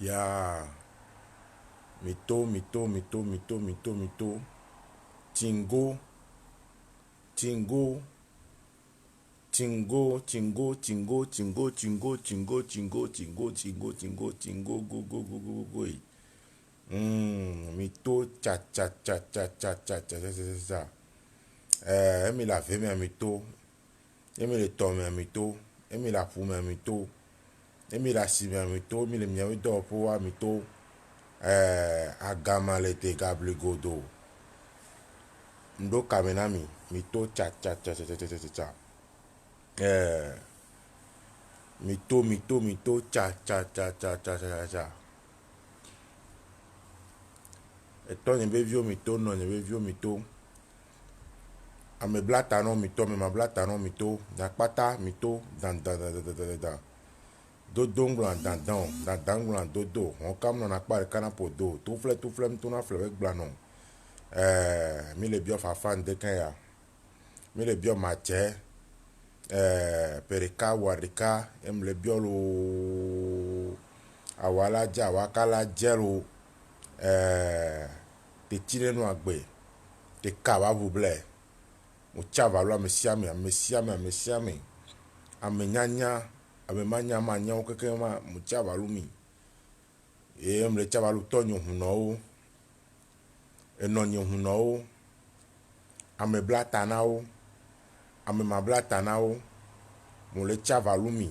Ya mito mito mito mito mito mito tingo tingo tingo tingo tingo tingo tingo tingo tingo tingo tingo tingo tingo go go go go go mito cha cha cha cha cha cha cha cha cha cha emi la ve mi mito emi le to mi mito emi la pu mi mito emi la si mi mito emi le mi do po wa mito agama le te gable godo ndo kamenami mito cha cha cha cha cha cha cha cha mito mito mito cha cha cha cha cha cha cha eto ne be vio mito no ne be vio mito ame blata no mito me ma blata no mito na pata mito dan dan dan dan dan dan dodo nglan dan dan dan nglan dodo on kam no na pa kana podo tu flem tu na flem glano mi le bio fa fan de kan ya mi le bio mache perika warika em le bio lo awala ja wakala jelo te tire no agbe te kaba buble mo chava lo amesiame amenyanya amemanya manya o keke ma mo chava lo mi em le chava lo tonyo huno enonyo huno ame blata nao ame mablata nao mo le chava lo mi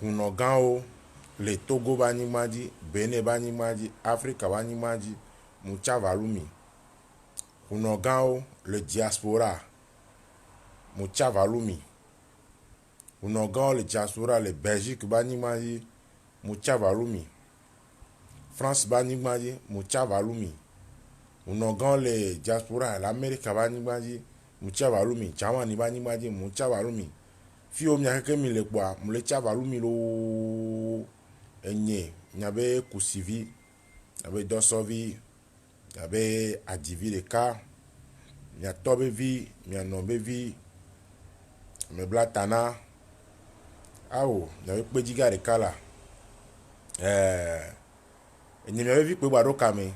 huno gao le Togo bani maji Benin bani maji Africa bani maji mo chava lo mi huno gao le diaspora mo chava lo mi huno gao le diaspora le Belgique bani maji mo chava lo mi France bani maji mo chava lo mi huno gao le diaspora l'Amérique bani maji mo chava lo mi Germany bani maji mo chava lo mi fi o mi akeke mi le kwa mo le chava lo mi lo enye nyabe kusivi nyabe dosovi nyabe adivi le ka nya tobe vi nya nombe vi me blatana awo nyabe pejiga le kala enye nyabe vi pe gbaro kame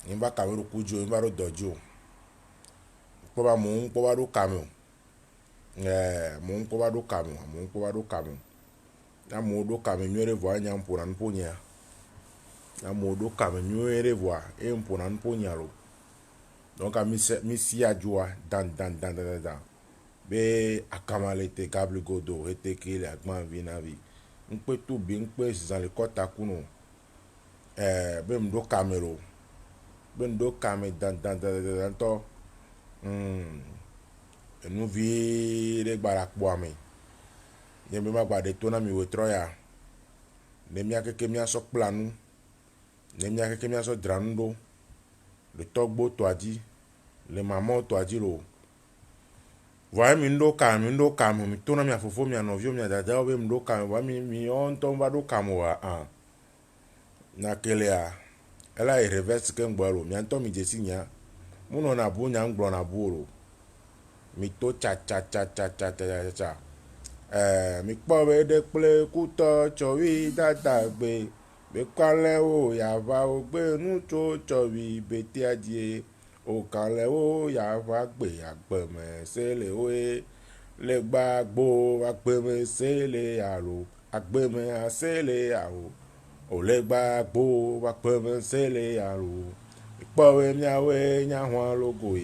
nimba kame ro kujo nimba ro dojo po ba mo po ba ro kame mo po ba ro kame na mo do kame nyere vo anya mpona nponya na mo do kame nyere vo e mpona nponya lo donc mi si ajua dan be akamale te gable godo ete kele agman vi na vi npe tu bi npe zan le kota kuno be mdo kamero be ndo kame dan to enu vi le gbara po ame ye me ma gba de to na mi wetro ya ne mi akeke mi aso planu ne mi akeke mi aso drando le togbo to adi le maman to adi lo voye mi ndo kame mi to na mi afofo mi anovio mi adada be mdo kame voye mi on to va do kame wa na kele a ela e reverse ke ngbalo mi anto mi jesi nya muno na bu nya ngblo na bu mi to cha mi kpo be de ple kuto chowi dada gbe be kwale o ya va o gbe nu to chowi beti adie o kale o ya va gbe agbe me se le we le gbagbo agbe me se le aro agbe me ase le aro o le gbagbo agbe me se le aro kpo we miawe nya hwan logo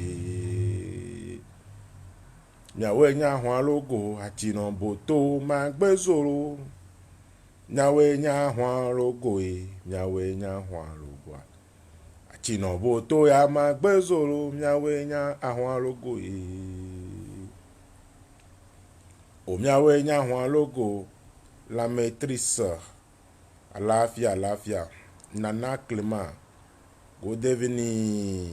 miawe nya hwan logo atino boto ma gbezoro miawe nya hwan logo miawe nya hwan logo atino boto ya ma gbezoro miawe nya hwan logo o miawe nya hwan logo la maîtrise àlàáfíà Nana Clément good evening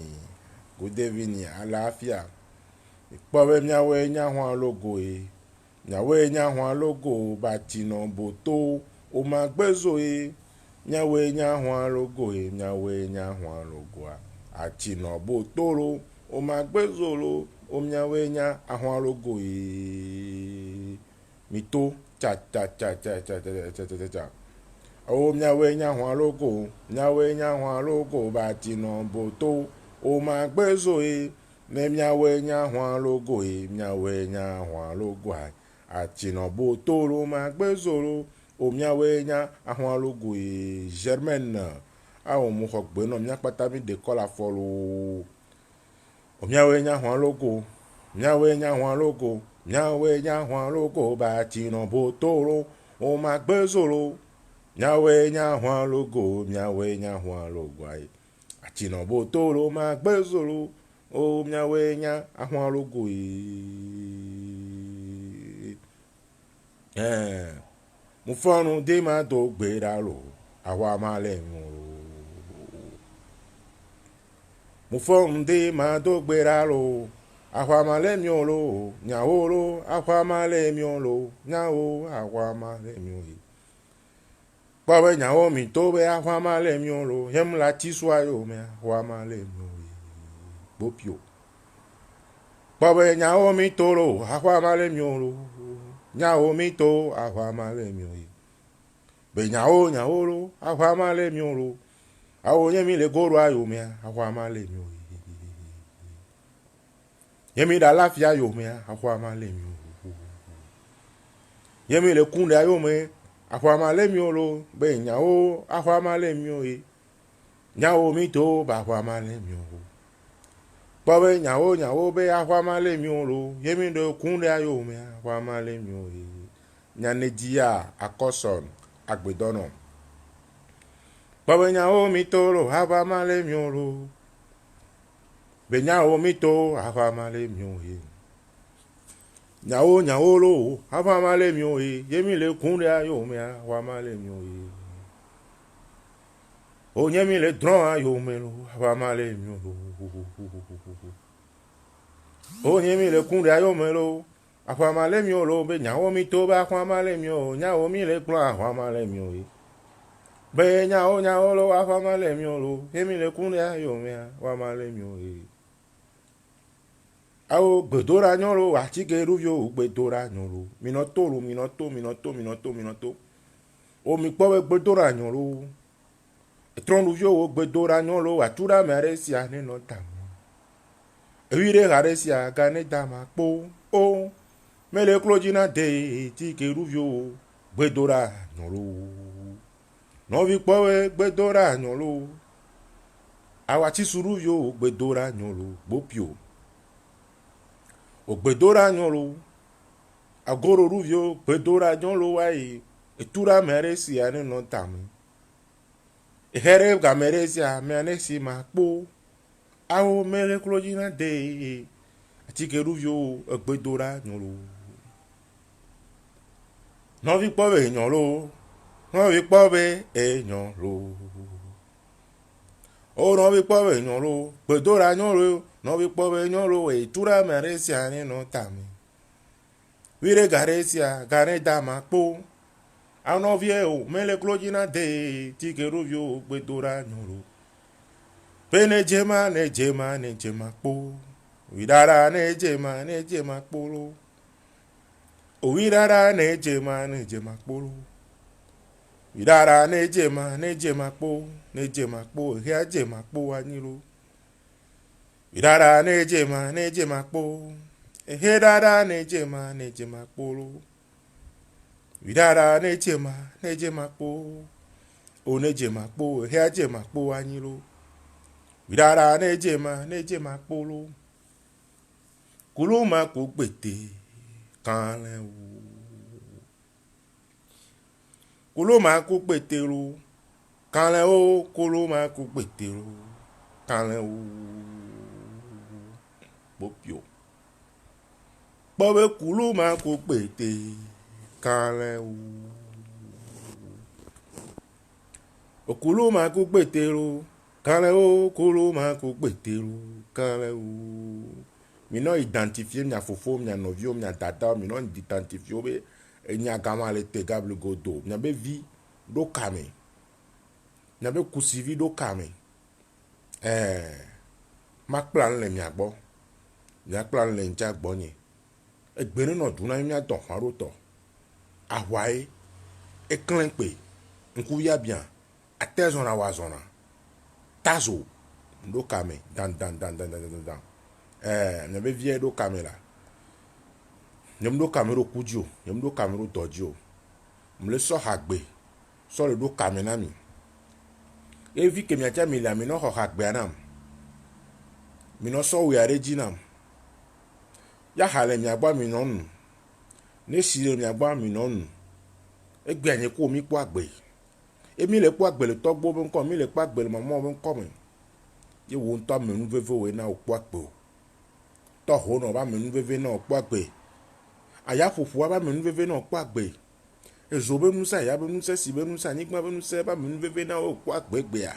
àlàáfíà ikpowe miawe nya hwan logo miawe nya hwan logo batino boto o ma gbezo miawe nya hwan logo miawe nya hwan logo atino botoro o ma gbezo lo o miawe nya hwan logo mito cha cha cha cha cha cha cha cha cha. O miawe nya hwan logo, miawe nya hwan logo ba ti no boto. O ma gbezo e, ne miawe nya hwan logo e, miawe nya hwan logo ai. A ti no boto lo ma gbezo lo. O miawe nya hwan logo e, Germaine. A o mu hokbe no mia pata mi de kola folo. O miawe nya hwan logo, miawe nya hwan logo, miawe nya hwan logo ba ti no boto lo. O ma gbezo lo. Miawe nya hwan logo, miawe nya hwan logo ai. Ati no botolo ma gbezolo. O miawe nya hwan logo e. Mu fonu de ma do gbera lo. Awa ma le mi lo. Mu fonu de ma do gbera lo. Awa ma le mi lo. Nyawo lo, awa ma le mi lo. Nyawo, awa ma le mi lo. Bawe nyawo mi tobe ahwa male miolo yem la tiswa yo me ahwa male miolo bopio. Bawe nyawo mi tolo ahwa male miolo nyawo mi to ahwa male miolo be nyawo lo ahwa male miolo awo yemi le goro ayo me ahwa male miolo yemi da lafia yo me ahwa male miolo yemi le kunde ayo me ahwa male miolo be nyawo ahwa male mio nyawo mi to ba ahwa male mio bawe nyawo be ahwa male miolo yemi do kunde ayo me ahwa male mio nyanedia akoson agbedono bawe nyawo mi to lo ahwa male miolo be nyawo mi to ahwa male mio nyawo lo ahwa male mio yemi le kunde ayo me ahwa male mio o yemi le dron ayo me lo ahwa male mio o yemi le kunde ayo me lo ahwa male mio lo be nyawo mi to ba ahwa male mio nyawo mi le klo ahwa male mio be nyawo lo ahwa male mio lo yemi le kunde ayo me ahwa male mio awo gbedora nyolo atike ruvio gbedora nyolo minoto o mi kpo gbedora nyolo etron ruvio gbedora nyolo atura meresia ne no tam ewire garesia gane dama po o mele klojina de tike ruvio gbedora nyolo no vi kpo gbedora nyolo awati suruvio gbedora nyolo bopio ogbedora nyolo agoro ruvio gbedora nyolo wai etura meresi ane no tam ehere ga meresi a menesi makpo awo mele klojina de atike ruvio gbedora nyolo no vi pove nyolo no vi pove nyolo o no vi pove nyolo gbedora nyolo no vi pove nyolo etura meresi ane no tam vire garesia gare dama kpo ano vie o mele klojina de tike ruvio gbedora nyolo pene jema kpo widara ne jema kpo lo o widara ne jema kpo lo widara ne jema kpo hia jema kpo anilo widara ne jema kpo ehedara ne jema kpo lo widara ne jema kpo o ne jema kpo hia jema kpo anilo widara ne jema kpo lo kuluma ku gbete kanle o kuluma ku gbete lo kanle o kuluma ku gbete lo kanle o bopio bawe kuluma ku gbete kanle o kuluma ku gbete lo kanle o kuluma ku gbete lo kanle o mi no identifier mia fofo mia novio mia dada mi no identifier be enya gama le tegable godo mia be vi do kame mia be kusivi do kame ma plan le mia gbo mia plan le nja gbo ni egbere no duna mia don haro to ahwae eklenkpe nkuvia bien atezona wazona tazo do kame dan ne be vie do kame la nyem do kame ro kudio nyem do kame ro dodio mle so hagbe so le do kame na mi evi ke mi acha mi la mi no ho hagbe anam mi no so we arejinam ya hale mi agba mi no nu ne sire mi agba mi no nu egbe anye ko mi po agbe emi le po agbe le togbo bo nko mi le po agbe le mamo bo nko mi ye wo nto menu veve we na opo agbe o to ho no ba menu veve na opo agbe aya fufu ba menu veve na opo agbe ezo be nusa ya be nusa si be nusa nigba be nusa ba menu veve na opo agbe gbe a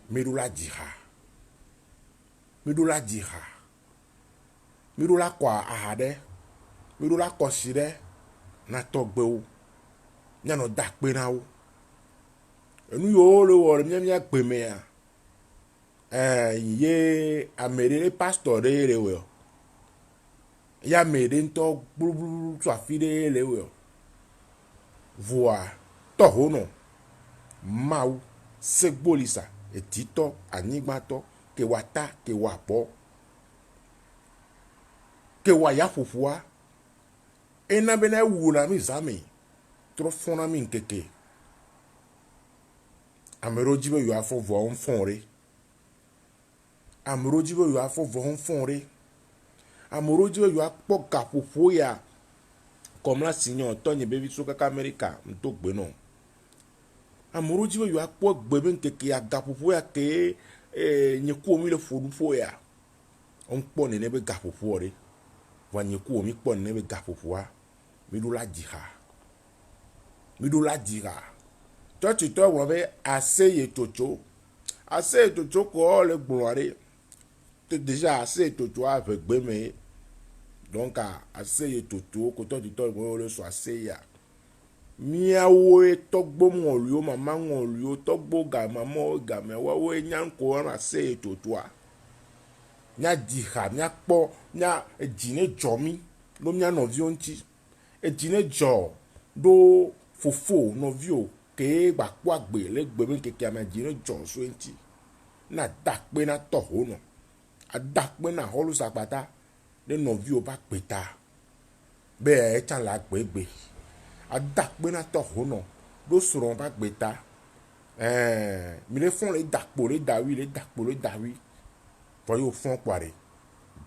mirula jiha mirula kwa ahade mirula kosire na togbe o nyano dakpe na o enu yo le wo mi agbe me ya ye amere pastor de le wo ya mede nto gburu so afide le wo voa to hono mau segbolisa etito anigbato ke wata ke wapo ke waya fufua ena bena wuna mi zami tro fona mi nkeke amero jibe yo afo vo on fonre amero jibe yo afo vo on fonre amero jibe yo apo gafufu ya comme la signon tonye bevi so kaka america mto gbe no amero jibe yo apo gbebe nkeke ya gafufu ya ke nyeku mi le fodu ya on po ne be gafufu ore wa nyeku mi po ne be gafufu a mi do la jiha church to wo be aseye tocho ko le gloire te déjà aseye tocho avec gbe me donc aseye tocho ko to wo le so aseya miawo togbo mo rio mama mo rio togbo ga mama ga me wa we nyan ko na aseye tocho a nya jiha nya po nya ejine jomi lo nya no vi onti ejine jo do fofo no vio ke gba po agbe le gbe me keke ama ejine jo so enti na dakpe na to ho no adakpe na holu sapata le no vio ba peta be e chan la gbegbe adakpe na to ho no do suron ba gbeta mi le fon le dakpo le dawi for yo fon kware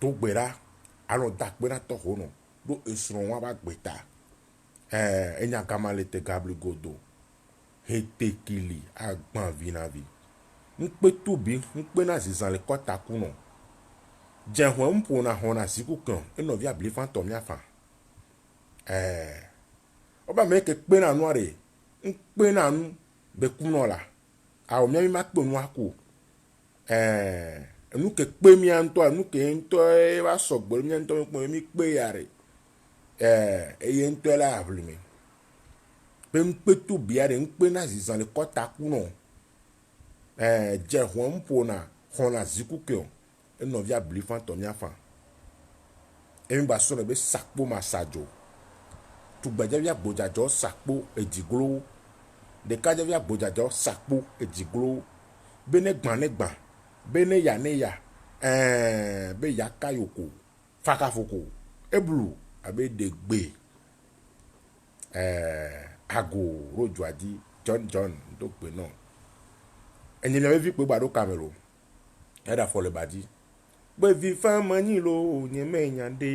do gbera alo dakpe na to ho no do esuron wa ba gbeta enya kamale te gabli godo hetekili agban vinavi npe tubi npe na zizan le kota kuno jehwe mpo na hona siku kan eno via bli fantom ya fa oba me ke pe na nuare npe na nu be kuno la a o mi ma pe nu aku enu ke pe mi anto enu ke nto e ba sogbo mi anto mi pe yare eye nto la avli mi pe mpe tu biare mpe na zizan le kota kuno je mpo na hona zikuke eno via bli fantom ya fa emi ba so be sakpo masajo tu gbaje via bojajo sakpo ediglo de kaje via bojajo sakpo ediglo bene gban bene ya be ya kayoko fakafoko eblu abe de gbe ago rojo adi John do pe no eni le vi pe gbado camero era fo le badi be vi fa mani lo nye me nyande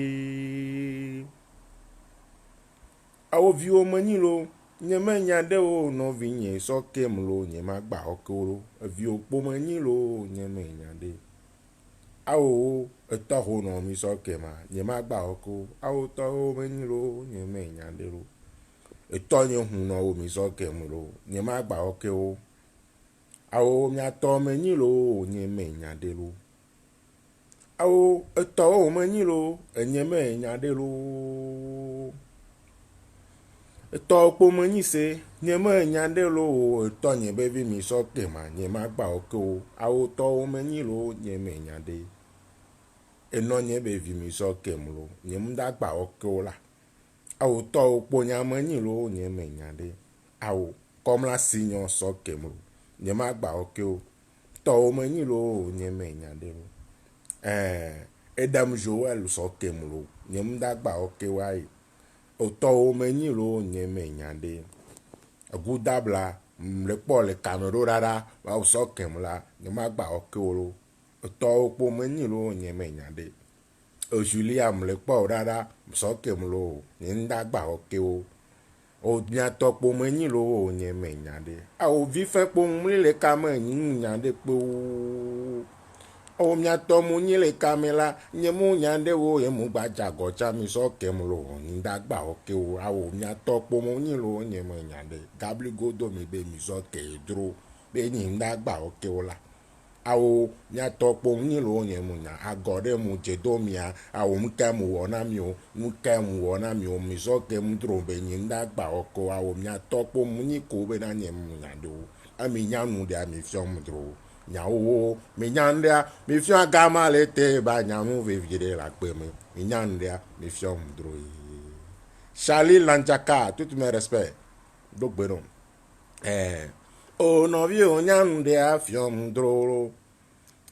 awo vi o mani lo nye me nyande o no vi nye so kem lo nye ma gba okoro vi o po mani lo nye me nyande awo eto ho no mi so kema nye ma gba oko awo to o mani lo nye me nyande lo eto nye hu no o mi so kem lo nye ma gba oke o awo mi ato mani lo nye me nyande lo awo eto o mani lo nye me nyande lo eto po mani se nye me nyande lo eto nye be vi mi so kema nye ma gba oke o awo to o mani lo nye me nyande eno nye be vi mi so kem lo nye mda gba oke o la awo tɔwo kpo nyame nyi lo nye me nya ɖe awo kɔmla si nyo sɔ kem lo nye ma gba oke o tɔwo me nyi lo nye me nya ɖe lo edam joel sɔ kem lo nye m da gba oke wa yi o tɔwo me nyi lo nye me nya ɖe gudabla le kpɔ le kamero ɖaɖa wa sɔ kem la nye ma gba oke o lo tɔwo kpo me nyi lo nye me nya ɖe Julia le kpɔ ɖaɖa sɔ kem lo nye nda gba oke o miatɔ kpo me nyi lo nye me nya ɖe awo vi fe kpo mli le kame nyi nya ɖe kpo o miatɔ mu nyi le kame la nye mu nya ɖe wo ye mu gba dzago tsa mi sɔ kem lo nda gba oke o awo miatɔ kpo mu nyi lo nye me nya ɖe gabli godo mi be mi sɔ ke dro be nyi nda gba oke o la awo miatɔ kpo nyi lo nye mu nya agɔ ɖe mu dzedo mia awo mu ke mu wɔ na mi o mu ke mu wɔ na mi o mi sɔ ke mu dro be nyi nda gba oke o awo miatɔ kpo mu nyi ko be na nye mu nya ɖe o ami nya nu ɖe mi fiɔ mu dro nyawo mi nya ndea mi fiɔ gama le te ba nya nu vevi ɖe la gbe me mi nya ndea mi fiɔ mu dro Charlie Lanjaka tout mes respect do gbe no o nɔvi o nya ndea fiɔ mu dro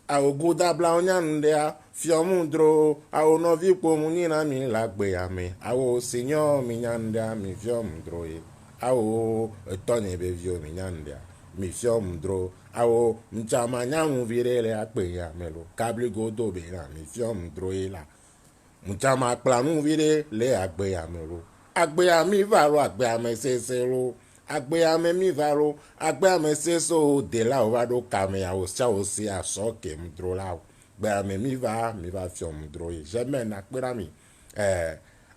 awo gudabla o nya ndea fiɔ mu dro awo nɔvi kpo mu nyi na mi la gbe ya me awo senior mi nya ndea mi fiɔ mu dro awo etɔ nye be vi o mi nya ndea mi fiɔ mu dro awo mtsama nya nu vi ɖe le akpe ya me lo kabli godo be na mi fiɔ mu dro la mtsama kpla nu vi ɖe le agbe ya me lo agbe ya mi va lo agbe ya me sese lo agbe ya me mi va lo agbe ya me sese o de la o va ɖo kame ya o sia o si asɔ ke mu dro la o gbe ya me mi va fiɔ mu dro jamais na kpe na mi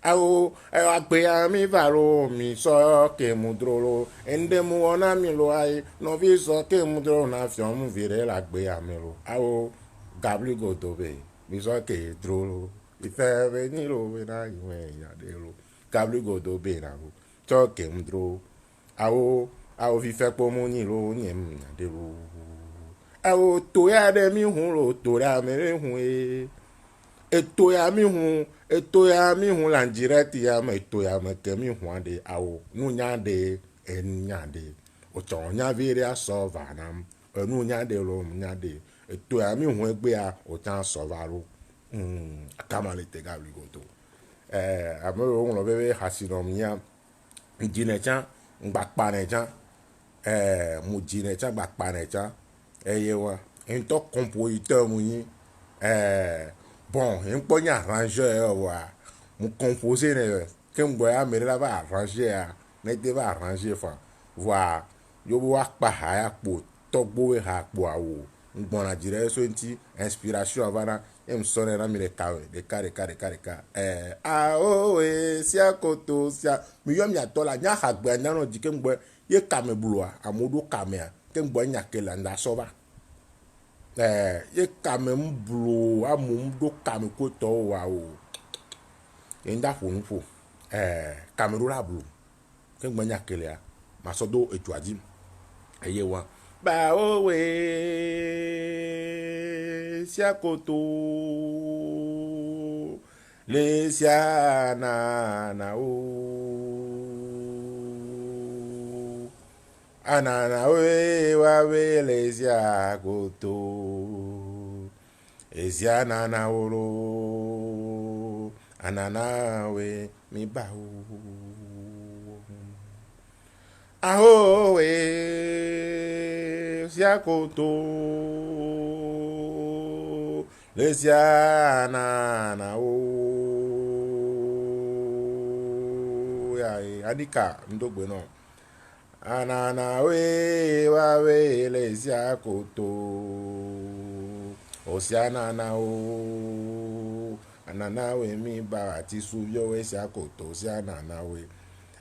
awo agbe ya mi va lo mi sɔ ke mu dro lo ende mu wɔ na mi lo ayi nɔvi sɔ ke mu dro na fiɔ mu vi ɖe la agbe ya me lo awo gabli godo be mi sɔ ke dro lo ife be ni lo be na yi me nya ɖe lo gabli godo be na lo sɔ ke mu dro awo vi fe kpo mu nyi lo nye mu nya ɖe lo awo to ya ɖe mi hu lo to ya me ɖe hu eto ya mi hu la direct ya me eto ya me ke mi hu de awo nu nya de enya de o tsɔ nya vi ɖe asɔ va nam nu nya de lo nya de eto ya mi hu egbe ya o tsa sɔ va lo kama le te gabli godo ame lo ŋlɔ be hasinɔ mia dzi ne tsa ngba kpa ne tsa mu dzi ne tsa gba kpa ne tsa eye wa ŋutɔ compositeur mu nyi bon nkpɔ nye arrangeur wa mu composer ne ke ngbo ya me la va arranger ya ne de va arranger fa wa yo wa kpa ha ya kpo tɔgbo we ha kpo awo ngbɔna dzi ɖe so ŋti inspiration va na em sɔ ne na mi ɖeka awo sia koto sia mi yɔ miatɔ la nya ha gbe nya no dzi ke ngbo ye kame bloa amodo kamea ke ngbo nya ke la nda sɔ va ye kame mblo amu do kame ko to wa o enda fonu fo kame ro la blo ke ngbo nya ke la ma so do etuadi eye wa ba o we sia koto le sia na o anana we wa we le sia koto ezia nana oro anana we mi ba o aho we sia koto le sia nana o ya adika ndogbe no anana we wa we le sia koto o sia nana o anana we mi ba ati subio we sia koto sia nana we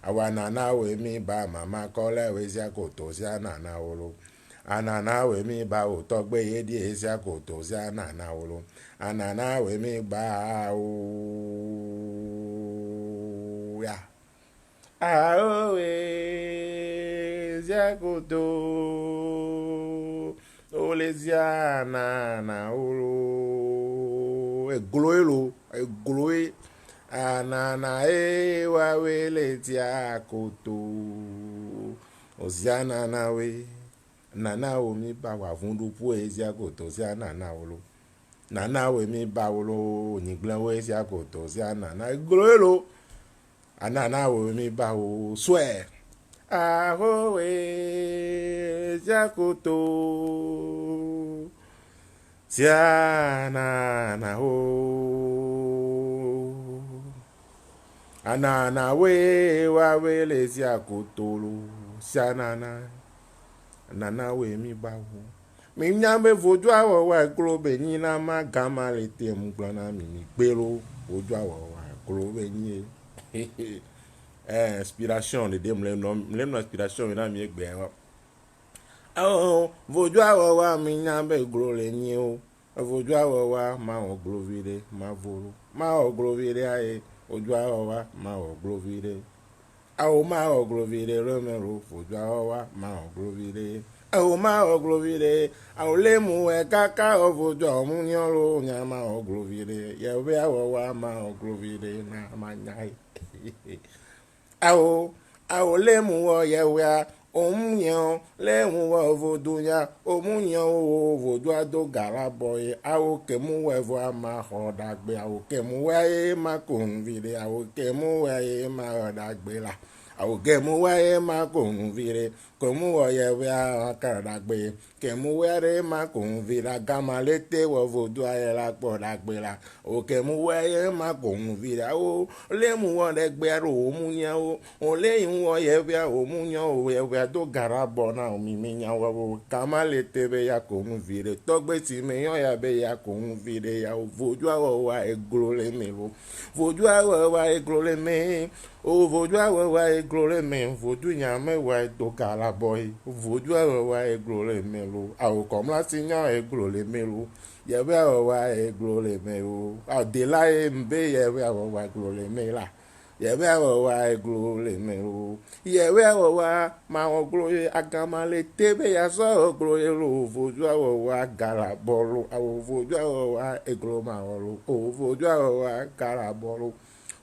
awa nana we mi ba mama kole we sia koto sia nana o lo anana we mi ba o togbe ye di sia koto sia nana o lo anana we mi ba o ya awe sia koto o le sia nana o lo egloe anana e wa we le tia koto ozia nana we nana o mi ba wa vundu pu e zia koto zia nana olo nana we mi ba olo nyiglan we zia koto zia nana glolo anana we mi ba o swear aho we zia koto zia nana o anana we wa we le zia kotolo zia nana nana we mi ba wo mi nyambe vodu awo wa globe ni na ma gama le te mu gbana mi gbero vodu awo wa globe ni inspiration de dem le no inspiration na mi egbe wa oh vodu awo wa mi nyambe glole ni o vodu awo wa ma o glovire ma volo ma o glovire aye ojú àwọ̀ wa máa ọ̀ glovire àwọ̀ máa ọ̀ glovire rẹ́mẹ̀rọ ojú àwọ̀ wa máa ọ̀ glovire àwọ̀ máa ọ̀ glovire àwọ̀ lè mú ẹ káká ọ̀fojú ọ̀mú ní ọ̀rọ̀ ní a máa ọ̀ glovire yẹ̀wé àwọ̀ wa máa ọ̀ glovire náà máa nyá ẹ̀ àwọ̀ lè mú ọ yẹ̀wé a omunyan lẹ́hùn wọ vodonya omunyan o vodo ado garaboye awo kemu wẹ̀fọ a máa hàn dàgbé awo kemu wẹ̀yẹ máa kò ń vire awo kemu wẹ̀yẹ máa hàn dàgbé la awo kemu wẹ̀yẹ máa kò ń vire kemu wẹ̀yẹ a kàn dàgbé kemu wẹ̀yẹ máa kò ń vire gama létè wọ vodo ayẹ la pọ̀ dàgbé la awo kemu wẹ̀yẹ máa kò ń vire awo lẹ́mu wọ dẹgbẹ́ ro omunyan o lẹ́yìn wọ yẹ̀wé omunyan o yẹ̀wé do garabo na mi nya wo kama le tebe ya ko nu vire togbe ti me yan ya be ya ko nu vire ya voju awo wa egrole me lo voju awo wa egrole me o voju awo wa egrole me voju nya me wa do garabo voju awo wa egrole me lo awo kom la ti nya egrole me lo ye be awo wa egrole me o a de la e mbe ye be awo wa egrole me la yẹ̀wé àwọ̀ wa eglo le mẹ́ro yẹ̀wé àwọ̀ wa máa wọ́n glo ye agama le tebe ya sọ̀rọ̀ glo ye lo fojú àwọ̀ wa gara bọ́ọ̀lù àwọ̀ fojú àwọ̀ wa eglo máa wọ̀ lo o fojú àwọ̀ wa gara bọ́ọ̀lù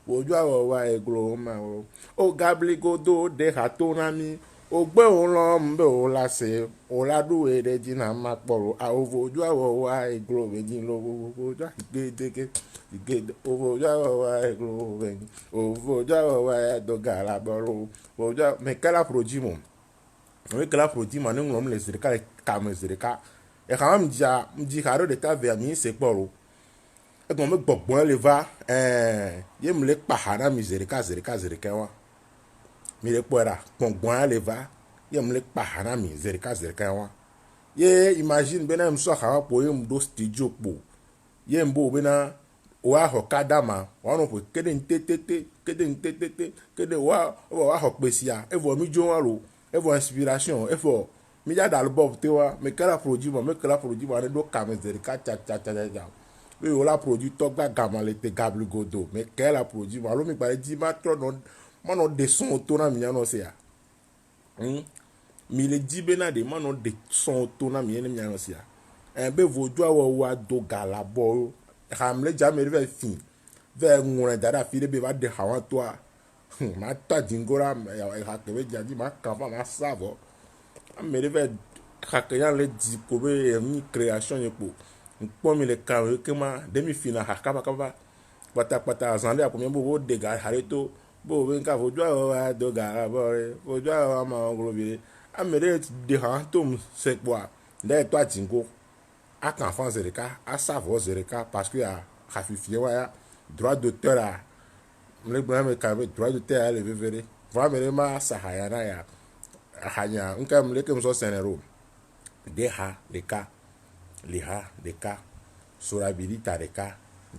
fojú àwọ̀ wa eglo máa wọ̀ lo o gabligodo de hatonami o gbé òun lọ mbẹ́ o la se o la dúwe de jìnnà máa pọ̀lù àwọ̀ fojú àwọ̀ wa eglo méjì lọ fojú àgbédeke ovoja wa eglo ven ovoja wa do gala bolo ovoja me kala projimo ne ngom le zirika kam zirika e kam mji haro de ta ve mi se poro e gom me gbogbon le va ye me le pahana mi zirika wa mi le pora gbogbon le va ye me le pahana mi zirika wa ye imagine bena mso hawa po ye mdo studio po ye mbo bena wa ho kadama wa no po kede ntetete kede wa ho pesia evo mi jo wa ro evo inspiration evo mi ja dal bob te wa me kala produit ne do kamezeri ka cha we o la produit to gba gamale te gablu godo me kala produit ma lo mi pare di ma tro no mo no de son to na mi no se ya mi le di be na de mo no de son to na mi ni no se ya be voju awo wa do galabo hamle jamais vers fin vers ngone dada file be va de hawa toi ma ta dingora ha ke be jadi ma kafa ma savo amere vers hakaya le di ko be mi création yepo npo mi le kan ke ma demi final ha kaba pata azande akomi bo de ga hareto bo be nka fojo wa do ga bore fojo wa ma globire amere de ha to se kwa de toi dingo a kan fan zereka a savo zereka parce que a hafifie wa ya droit d'auteur a le brame ka be droit d'auteur le vevere vraiment ma sahaya na ya hanya nka mle ke mso senero de ha de ka li ha de ka sorabilita de ka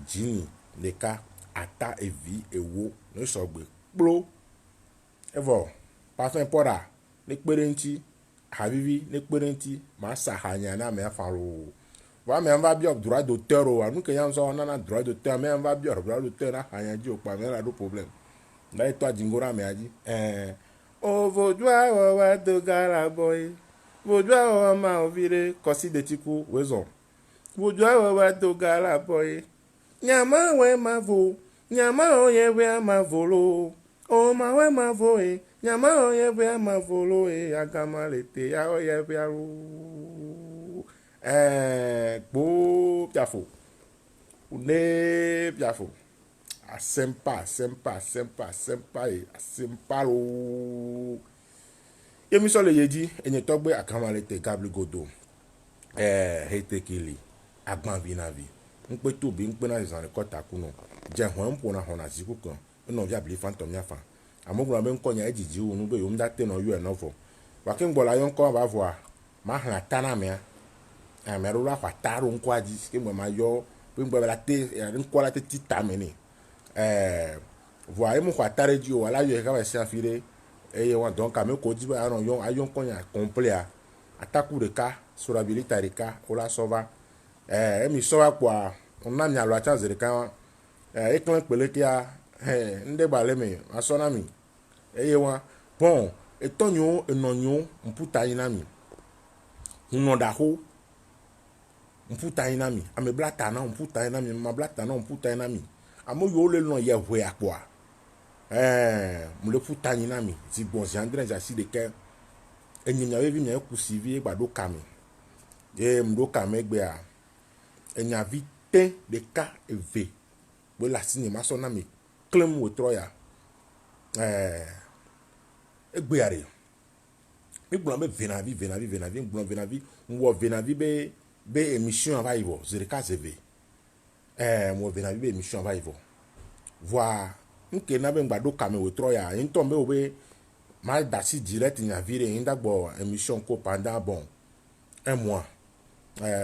jini de ka ata evi ewo no sogbe plo evo parfum pora le perenti habibi le perenti ma sahanya na me faro wa me va bien droit d'auteur o anu ke yan so na droit d'auteur me va bien droit d'auteur na hanya ji o pa me la do problème na to dingora me aji o vodua wa do gara boy vodua wa ma ovire kosi de tiku wezo vodua wa do gara boy nyama we ma vo Nyama oye we amavolo. O mawe mavoe. Nyama oye we amavolo e agamalete ya oye we aru. Bo piafo. Une piafo. Asempa e asempa lo. Yemi so le yedi enye togbe akamalete gabli godo. Hete kili agban vinavi. Nkpe tubi nkpe na zan rekota kuno. Je hon mpo na hona ziku kan. No via bli phantom ya fa. Amogura be nkonya ejiji unu be yom date no yu enofo. Wa kin gbola yon ko ba voa. Ma han tana me a. Me ro la fa taro nkwaji ke mo ma yo pe ngbo la te nko la te tita me ni. Voa e mo kwa tare ji o wala yo e ka ba si afire. Eye wan donc ame ko di ba aron yon ayon konya complet a. Ataku de ka surabilita de ka ola sova. Mi sova kwa on na mi alo acha zere ka e kan pele kia nde bale me asona mi eye wa bon etonyo enonyo mputa ina mi unoda ho mputa ina mi ame blata na mputa ina mi ma blata na mputa ina mi amo yo le no ye hwe akwa mle puta ina mi ti bon si andre ja si de ke enyanya we vi mi ekusivi gbado kame mdo kame gbe a enya vite de ka eve bo la sini maso na mi klem wo troya egbe are mi gbon be venavi gbon venavi wo venavi be émission va ivo zereka zeve mo venavi be émission va ivo voi nke na be gbado kame wo troya nton be obe ma dasi direct nya vire indagbo émission ko pendant bon un mois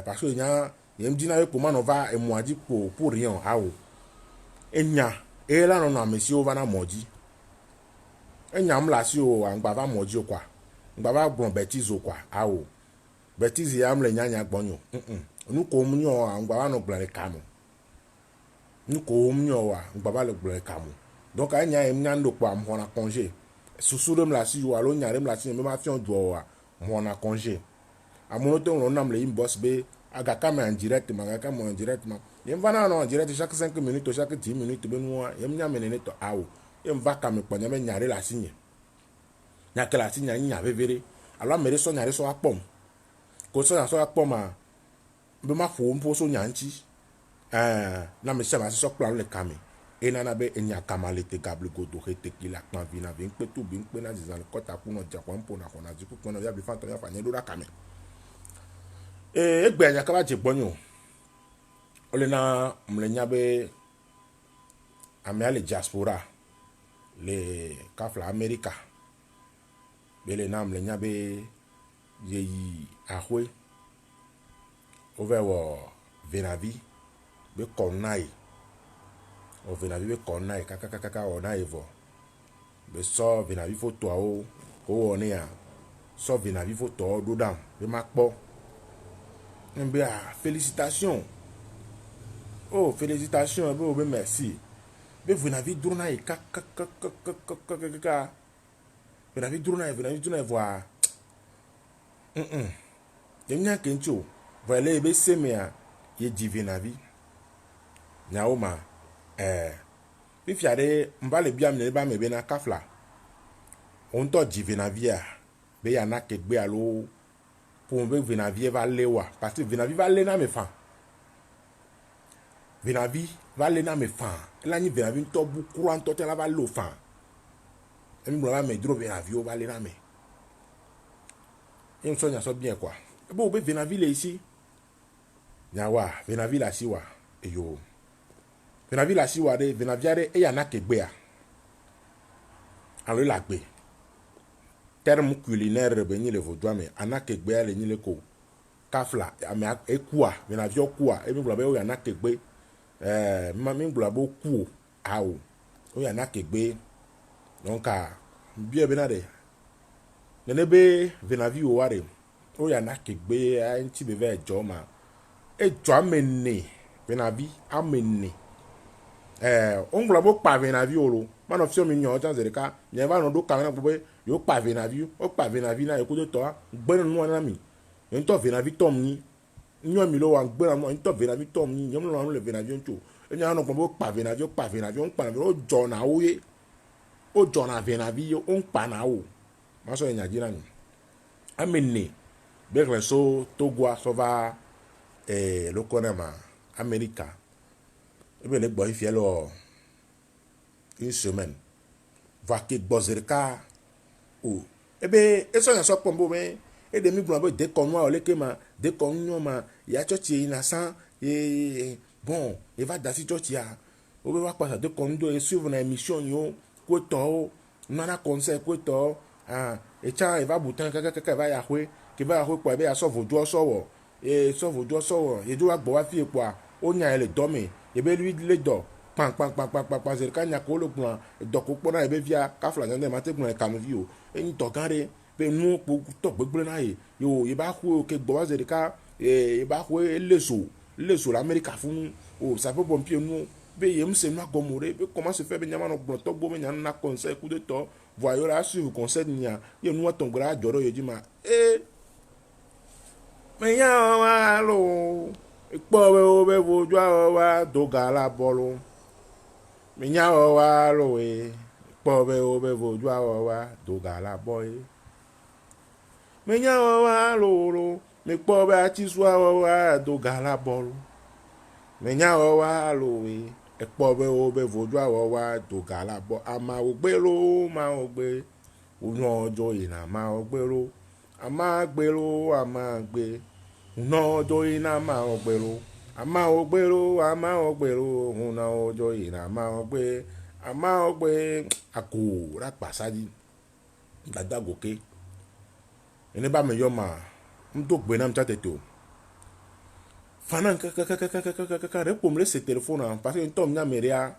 parce que yem dina we comment on va un mois di pour rien awo enya e la no na mesi over na moji enya mla si o angba va moji kwa ngba va gbon betizo kwa awo betizi ya mle nyanya gbonyo nu ko mu nyo angba va no gbere kamu nu ko mu nyo wa ngba va le gbere kamu donc enya em nya ndo kwa mo na congé susuru mla si o alo nya re mla si me ma fion do wa mo na congé amonoto on na mle inbox be aga kama en direct ma aga kama en direct ma yem va na en direct chaque 5 minutes chaque 10 minutes be no yem nya menene to awo yem va kama kponya me nyare la sinye nya kala sinya nya vevere alo mere so nyare so apom ko so apom a be ma fo mpo so nyanchi na me chama so plan le kame ena na be enya kama le te gable godo hete kila kan vina vin pe tu bin pe na dizan ko ta ku no ja kwa mpo na kona jiku kona ya bi fanto ya fa nye do da kame egbe anya kaba je gbonyo ole na mlenya be ame le diaspora le kafla America bele na mlenya be yeyi ahwe over wo venavi be konai o venavi be konai kaka ona evo be so venavi photo o one ya so venavi photo do down be makpo mbe félicitations oh félicitations be merci be venavi drona e kaka venavi drona voir yenya kencho vale be semia ye divenavi nyaoma bi fiare mbale biam ne ba me be na kafla on to divenavi a be ya na kegbe alo pour be venavi va lewa parce que venavi va le na me fan venavi va le na me fan la ni venavi to bu courant to la va lo fan emi blo va me dro venavi o va le na me et on sonya so bien quoi bo be venavi le ici nyawa venavi la siwa eyo venavi la siwa de venavi are e ya na kegbe a alo la gbe terme culinaire be ni le vodwa me anake gbe ale ni le ko kafla ame ekua venavi okua emi gbo be o ya nake gbe ma mi gbo bo ku awo o ya nake gbe donc bi e be na de nene be venavi o ware o ya nake gbe a nti be ve jo ma e jo amene venavi amene on gbo bo pa venavi o lo man of mi nyo chan zereka nye va no do kamera gbo yo pa venavi o pa venavi na ekudo to gbe no na mi en to venavi tom ni nyo mi lo wa gbe na mo en to venavi tom ni nyom lo le venavi ncho y a un homme qui pas venir avion on pas venir au John Aouye au John Avenavi on pas na ou ma so nya jira ni amene be so Togo so va lo konema America e be le gbo ifie lo une semaine va ke gbozerka o ebe eso nya so pombo me e de mi gbo be de konwa o le ke ma de konyo ma ya church ina san bon il va dans church ya o be wa pasa de kondo e suivre na émission yo ko to nana conseil ko to e cha il va boutin kaka va ya hwe ke va hwe kwa be ya so vodo so wo e so vodo so wo e do wa gbo wa fi kwa o nya ele do me e be lui le do pan zer ka nya ko lo plan do ko pona e be via ka fla nde ma te gun e kanu vi o e ni to gare be nu po to gbegble na ye yo e ba hwe o ke gbo wa zer ka e ba hwe leso l'Amérique fún o ça peut bon pied nous be yem se no agomore be comment se fait be nyama no to gbo me nya na conseil coup de to voyons là sur conseil nya ye nu ton gra joro ye jima me nya wa lo ipo be o be voju wa do gala bolo me nya wa lo ipo be o be voju wa do gala boy me nya wa lo me po be ati swa wa do gala bolo me nya wa lo e po be o be voju wa do gala bo ama o gbe lo ma o gbe uno ojo ina ma o gbe lo ama gbe lo ama gbe uno ojo ina ma o gbe lo ama o gbe lo ama o gbe lo uno ojo ina ma o gbe ama o gbe ako ra pasadi dada goke ene ba me yo ma mto gbe na mta teto fana ka répondre ce téléphone parce que tom na meria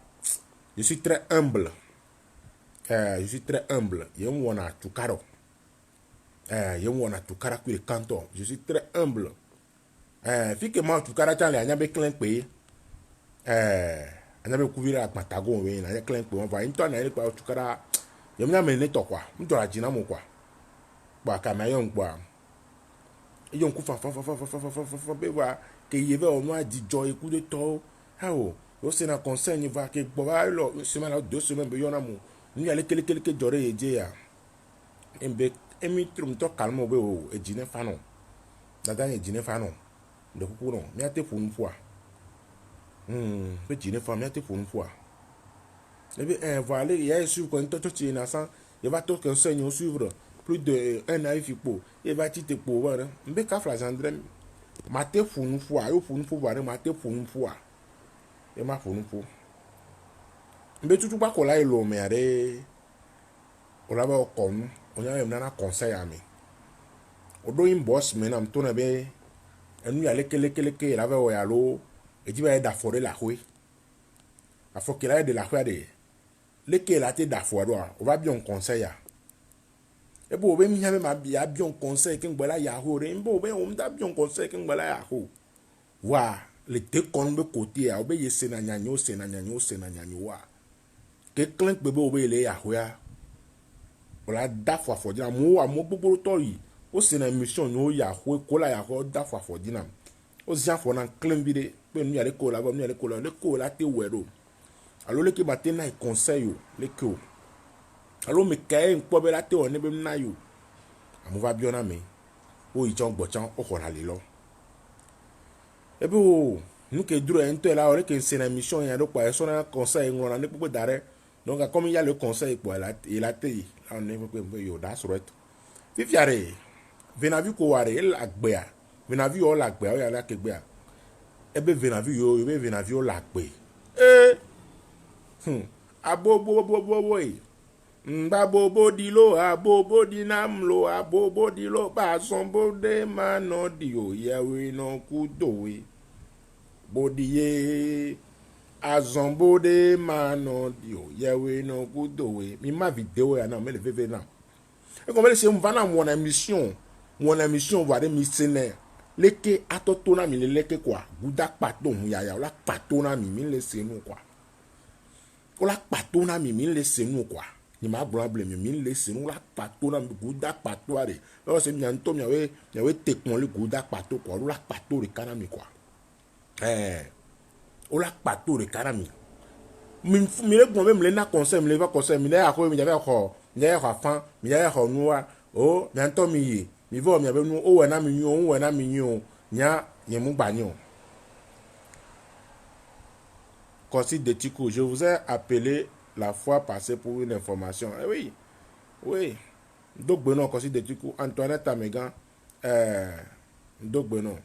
je suis très humble je suis très humble yem wona tukaro yem wona tukara ku kanto je suis très humble fike ma tukara tale anya be clean pe anya be kuvira patagon we na clean pe on va into na ile kwa tukara yem na me ne to kwa mto ajina mo kwa ba ka ma yon kwa yon ku fa be wa ke yeve o no adijo iku de to ha o se na conseil va ke gbo ba lo semaine 2 semaines be yon amu ni ale kele ke jore eje ya embe emi trum to calme be o ejine fano dada ejine fano de kuku no mi ate funu fua be jine fa mi ate funu fua ebe voilà il y a sur quand to ti na san il va to conseil on suivre plus de un an ifipo il va ti te po wa mbe ka fla jandre mate funu fua yo funu fua bare mate funu fua e ma funu fua mbe tutu pa ko la ilo me are o la ba o kon o nya na conseil ami o do in boss me na mto na be enu ya leke la ba o ya lo e ji ba da fore la hwe afo ke la de la hwe de leke la te da fore o va bien conseil ya e bo be mi ha be ma bia bien conseil ke ngba la ya ho re mbo be o mda bien conseil ke ngba la ya ho wa le te kon be côté ya o be yese na nyanyo wa ke clan pe bo be le ya ho ya o la da fo afo dina mo wa mo gbogbo to yi o se na mission no ya ho ko la ya ho da fo afo dina o zia fo na clan bi de pe nu ya le ko la te wero alo le ke ba te na conseil yo le ko alo me kae nkpo be la te o ne be na yo amu va biona me o i chon gbochan o ko na le lo ebe o nu ke duro en to la o le ke se na mission ya do pa e so na conseil ngona ne popo dare donc comme il y a le conseil pour la il a te la on ne peut yo da suret fi fiare venavi ko ware el agbea venavi o la agbea o ya la ke gbea ebe venavi yo ebe venavi o la agbe abobo Mbabobo dilo abobo dinamlo abobo dilo basombo de mano dio yawe no kudowe bodiye azombo de mano dio yawe no kudowe mi ma video ya na me le veve na e comme se mva na mon émission va de mi sene leke atoto na mi leke kwa guda pato ya la pato na mi le senu kwa ola pato na mi le senu kwa ni ma blable mi le senu la pato na guda pato are o se mi anto mi awe tekon le guda pato kwa la pato re kana mi kwa o la pato de karami mi le gbon be mi na conseil mi le va conseil mi le akọ mi jave ko mi jave ko fan mi jave ko nuwa o mi anto mi yi mi vo mi abe nu o we na mi nyu o we na mi nyu nya ye mu gba nyu. Concis de Tico, je vous ai appelé la fois passée pour une information. Eh oui, oui. Donc, Benoît, Concis de Tico, Antoinette Amégan, donc Benoît.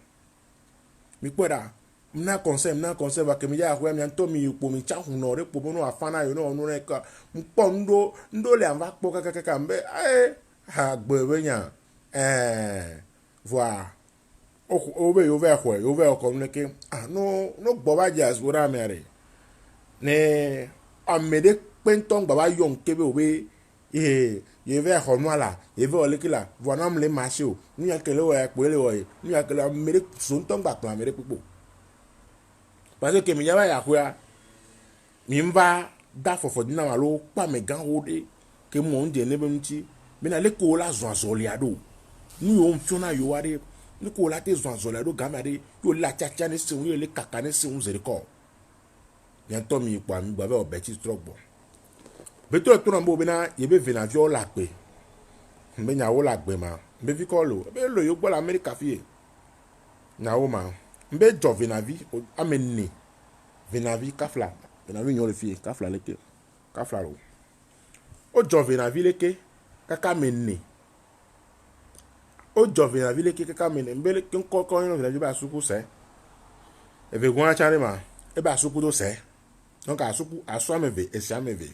Mi kweda, mna conseil, va que mi ya kwa mi anto mi yupo mi cha hunore po bono afana yo no no ka mpo ndo le ava po kaka mbe ha gbe nya voilà. O be yo ve ko neke ah no gbo ba diaspora mere ne amede penton baba yon kebe obe ye ve hono ala ye ve olekila voilà me le marché o ni akele o e pe le o ni akele amede so nton gba plan amede pipo parce que mi ya ba ya kwa mi mva da fofo dina ma lo pa me gan ode ke mo nde ne be nti mi na le ko la zo azoliado ni o mfiona yo ware ni ko la te zo azoliado gamade yo la chacha ne se yo le kaka ne se zeriko yanto mi kwa mi gba be obeti trogbo beto to na mbo be na ye be vina vi o la pe mbe nya wo la gbe ma mbe vi ko lo be lo yo gbo la America fie na wo ma mbe jo vina vi ameni vina vi kafla vina vi nyo le fie kafla leke kafla lo o jo vina vi leke kaka meni o jo vina vi leke kaka meni mbe le ko no vina vi ba suku se e ve gwa chare ma e ba suku do se donc a suku aso ameve e si ameve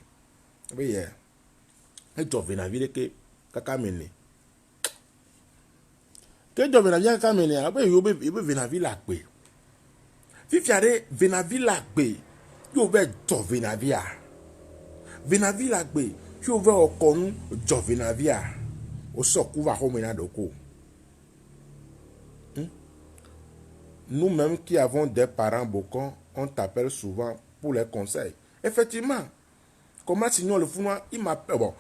be ye e jo vina vi leke kaka meni ke jo vina vi kaka meni a be yo be vina vi la pe fifiare vina vi la pe yo be jo vina vi a vina vi la pe yo ve okonu jo vina vi a o so ku va home na doko. Nous-mêmes qui avons des parents bocons, on t'appelle souvent pour les conseils. Effectivement, comment sinon le fou il m'appelle bon,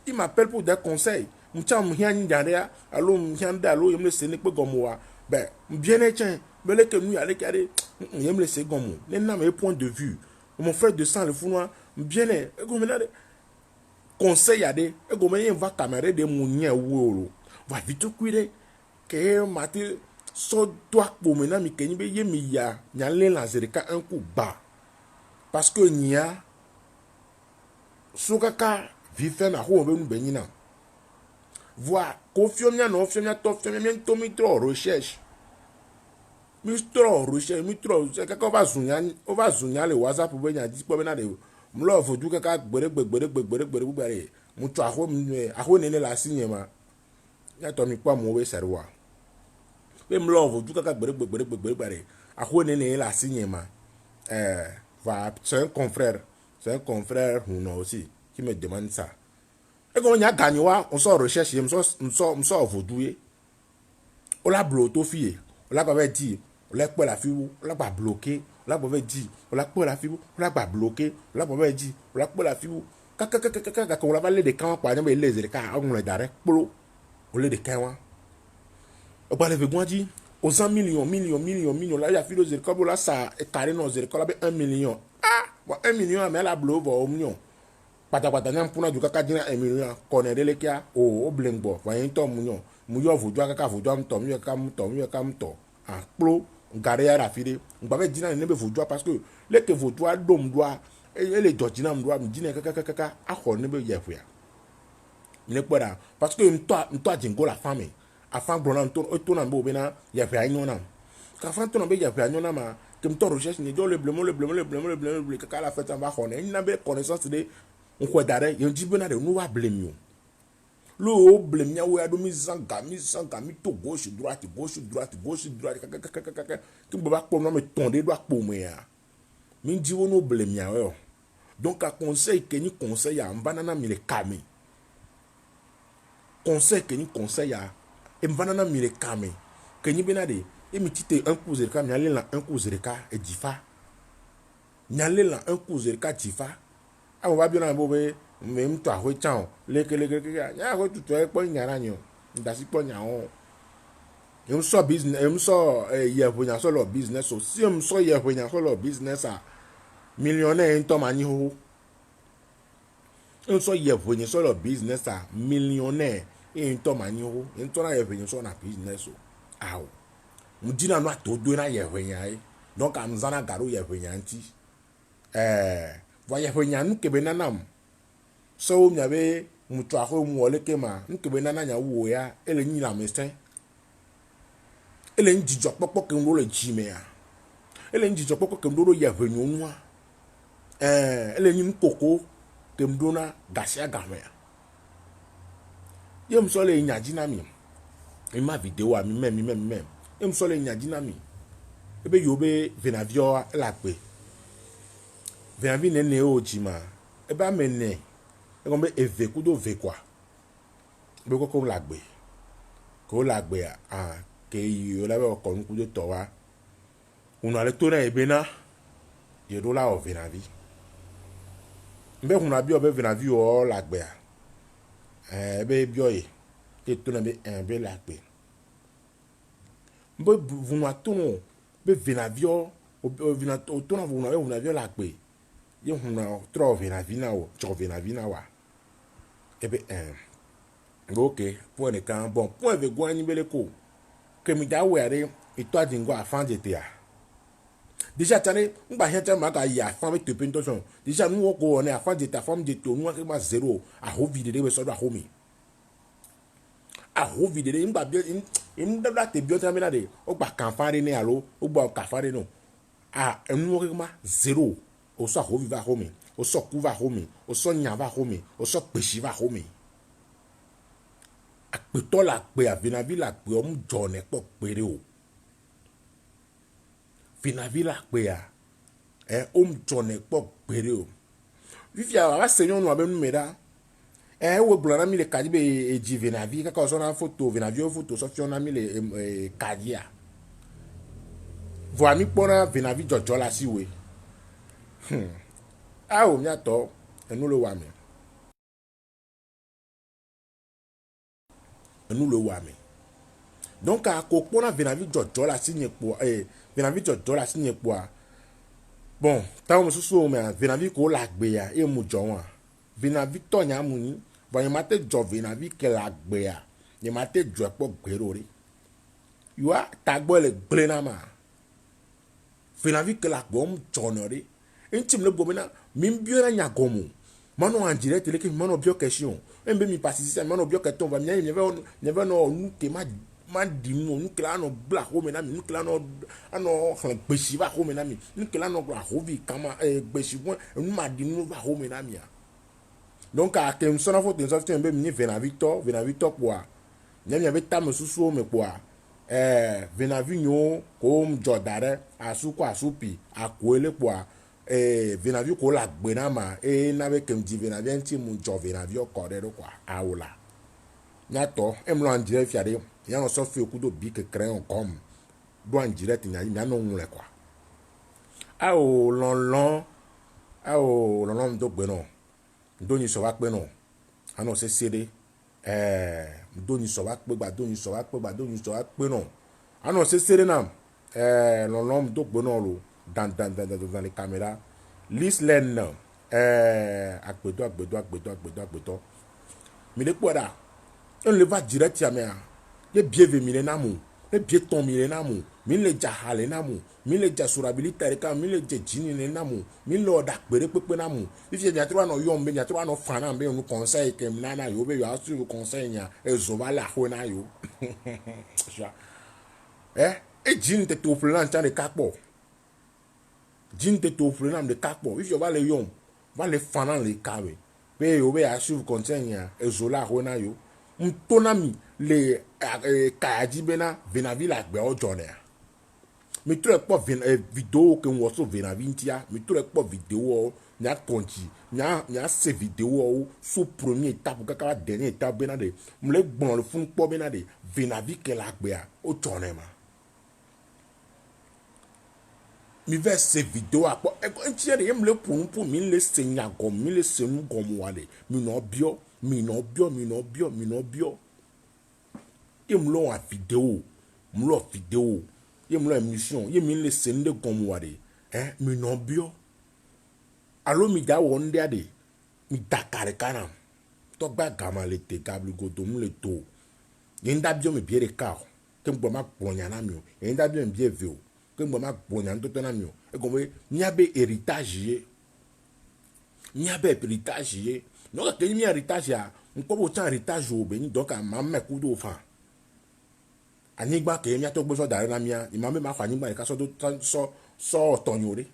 il m'appelle pour des conseils. M'tcha m'hian ndarea, allo m'hian dalo, il me laisse ne pas gomo ben bien tiens, mais les que nous aller carré, il me laisse gomo. Les n'a mes points de vue. Mon frère de sang le fou bien est gomo là conseil à des et gomo il va caméra de mounien wolo. Va vite cuire que maté so doit pour maintenant mi kenyi be ye mi ya nyale la zerika un coup bas parce que nya sukaka vife na ho be nu be nyina voir confiomia no fiomia to fiomia mi to mi tro recherche mi tro kaka va zunya le WhatsApp be nya di po be na de mlo foju kaka gbere gbere mu to aho nene la sinye ma ya to mi pa mo we serwa be mlove du kaka gbere aho nene la signe ma va c'est un confrère huno aussi qui me demande ça et comme nya gagné wa on sort recherche on sort vodoué on la bloqué fille on la pas dit on la pas la fille on la pas bloqué on la pas dit on la pas la fille on la pas bloqué on la pas dit on la pas la fille kaka on la va les de camp pa nyam les de ka on le direct polo on le de kan on va lever dit aux 100 millions là il y a filo zirko là ça est carré non zirko là 1 million bon 1 million mais la blow va au million pata nyam puna du kaka dina 1 million connaît le kia o blengbo voyez to million muyo vodu kaka vodu am to muyo kam to en plo garé à la file on va dina ne be vodu parce que le que vodu dom doit et les dodina m doit me dina kaka a ko ne be yefuya ne pora parce que toi jingo la femme afin bronan to na bo bena ya fa nyona ka fa to na be ya fa nyona ma que to recherche ni do le blemo ka la fait en va connaître il n'a be connaissance de on ko dare yon di bena de no wa blemi lo blemi ya we ado mi zanga mi to gauche droite kaka tu ba po no me tonde do po mo ya mi di wo no blemi ya we donc a conseil que ni conseil ya mbanana mi le kami conseil que ni conseil ya et mvanana mire kame que ni benade et mi tite un coup zerka nyale la un coup zerka et difa nyale la un coup zerka difa a va bien na bobe même to aho chan le nya ho tutu e po nyara nyo ndasi po nya ho em so business em so ye honya so lo business so si em so ye honya so lo business a millionaire into mani ho em so ye honya so lo business a millionaire into mani ho into na ye honya so na business so aw mudina no atodo na ye honya ai donc am zana garu ye honya nti voye honya nu kebe nanam so nyabe mutu aho mu ole kema nkebe nananya wo ya ele nyi la mesin ele njijo popo ke nro le jime ya ele njijo popo ke nro ye hwenyo nwa ele nyi nkoko ke nro na gasia game ya ye mso le nyaji na mi ima video a mi mem ye mso le nyaji na mi ebe yobe venavio la pe venavi ne o jima ebe amene e kombe eve kudo ve kwa be ko lagbe a ke yo la be ko nkudo to wa una le to na ebena ye do la o venavi mbe una bi o be venavi o lagbe a be bio ye te to na be lagbe mbe vunwa to no be venavi o vina to na vunwa be venavi lagbe ye una tro venavi na o cho venavi na wa ebe ok pour ne kan bon pour ve gwa ni bele ko que mi da were ito adingo afan jete a déjà tane ngba hete ma ka ya afan be tepe ntoso déjà nu wo ko ne afan jete afan jete onu ke ma zero a ho videre be so do a ho mi a ho videre ngba bi im da te bi o ta me na de o gba kan fare ni alo o gba ka fare no a enu wo ke ma zero o so a ho viva ho mi o so ku va ho mi o so nya va ho mi o so peshi va ho mi akpeto la pe avenavi la pe o mu jone po pere o venavi la pe a o mu jone po pere o vivia wa senyo no abenu meda wo blana mi le kadi be eji venavi ka ko so na photo venavi o photo so fi na mi le kadi a vo ami pona venavi jojo la siwe o mi ato enu lo wa mi enu lo wa mi donc a ko pona venavi jojo la sinye po venavi jojo la sinye po a bon ta mo susu me venavi ko lagbe ya e mu jo wa venavi to nya mu ni bo yin mate jo venavi ke lagbe ya yin mate jo po gbero ri yo a tagbo le gble na ma venavi ke lagbo mu jo no ri ntim le gomena mi bio na nya gomu mano en direct le ke mano bio question embe mi pasisi mano bio ke ton va mi ne no nu ke ma di nu ke la no bla ho me na mi nu ke la no ano gbesi va ho me na mi nu ke la no bla ho vi kama gbesi bon nu ma di nu va ho me na mi a donc a ke so na fo ten so ten be mi venavi to kwa nya mi be tam susu me kwa venavi nyo ko m jodare asu kwa asupi akwele kwa venavi ko la gbe na ma na be kem di venavi nti mu jo venavi o kore ro kwa awula nya to emlo an dire fiade ya no so fi okudo bi ke kren kom do an dire ti nya no nwule kwa lon do gbe no do ni so wa pe no ano se sere do ni so wa pe gba do ni so wa pe no ano se sere na lon do gbe no lo dans les caméras l'Islen agbedo mi le poda on le va direct ya me a ye bieve mi le namu e bie ton mi le namu mi le jahale namu mi le jasurabilité re ka mi le jini le namu mi le oda pere pepe namu if ya tro no yo mbe ya tro no fana mbe onu conseil ke mi na yo be yo asu conseil nya e zo ba la ho na yo jini te to plan tan de kapo jin te to frena de kakpo if you va le yom va le fana le kawe be yo be achieve content ya ezola ho na yo mtonami le kaji bena venavi la gbe ojo ne mi tro po video ke wo so venavi ntia mi tro po video nya konji nya se video so premier étape kaka dernier étape bena de mle gbon le fun po bena de venavi ke la gbe a ojo ne ma mi ve se video apo entie de mle pun mi le senya gom mi le senu gom wale mi no bio imlo a video mulo vidéo ye mulo émission ye min le sende gomwade mi no bio alo mi da wonde ade mi dakare kana to gba gama le te gablu godo mu le to ye nda bio mi biere ka ke mbo ma gbonya na mi o ye nda bio mi bie ve o ke mbo ma gbonya ntoto na mi o e gomwe mi abe héritage ye mi abe héritage ye no ka ke mi héritage ya nko bo chan héritage o be ni donc ma me kudo fa anigba ke mi ato gbo so dare na mi a ma me ma kwa anigba ka so do so tonyore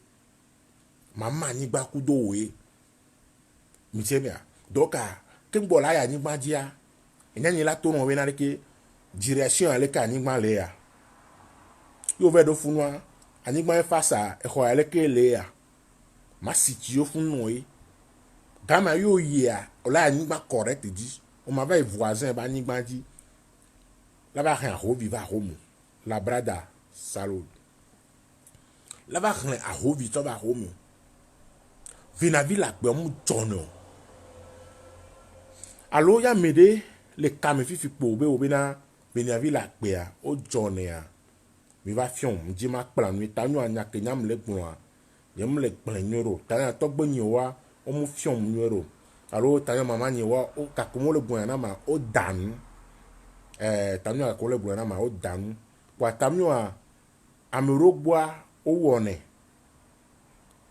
mama anigba kudo we mi se mi a donc ke mbo la ya anigba dia enyanyi la to no we na ke direction ale ka anigba le ya yo ve do funwa anigba face a e ho ale ke le ya ma siti yo funu yi gama yo ya ola anigba correct di o ma va voisin ba anigba di la ba rien ho viva homo la brada salud la ba rien a ho vi to ba homo vina vila pe mu jono alo ya mede le kame fifi po be obina vina vila pe a o jono ya mi va fion mji ma plan mi tanu anya ke nyam le gbon a yem le plan nyoro tanya to gbo nyiwa o mu fion nyoro alo tanya mama nyiwa o ka komo le gbon na ma o dan tanu a ko le gbon na ma o dan kwa tanu a amerogboa o wone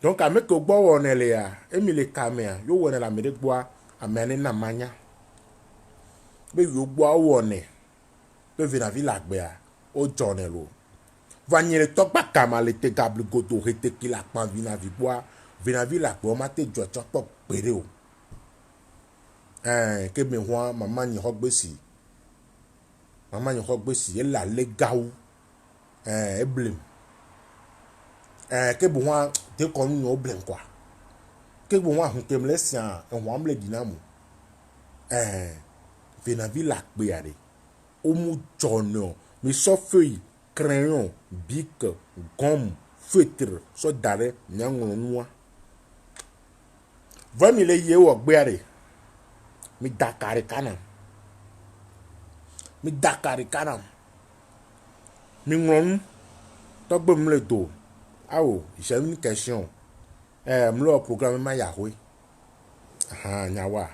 donc a me ko gbo wone le ya emi le kame a yo wone la me de gboa amene na manya be yo gboa wone be vina vila gbe a o jone lo vanyere tokpa kama le te gable goto rete ki la pan vina vi boa vina vi la po ma te jo chokpo pere o ke me ho mama ni hogbesi e la le gawu e blem ke bo ho de kon no blem kwa ke bo ho hun kem le sia e ho am le dinamo vina vi la pe ade o mu jono mi so feuille crayon, bic, gomme, feutre, so dare, nyango noa. Vami le ye wo gbeare. Mi dakare kana. Mi ngon to gbe mle do. Awo, j'ai une question. Mlo programme ma yahwe. Nyawa.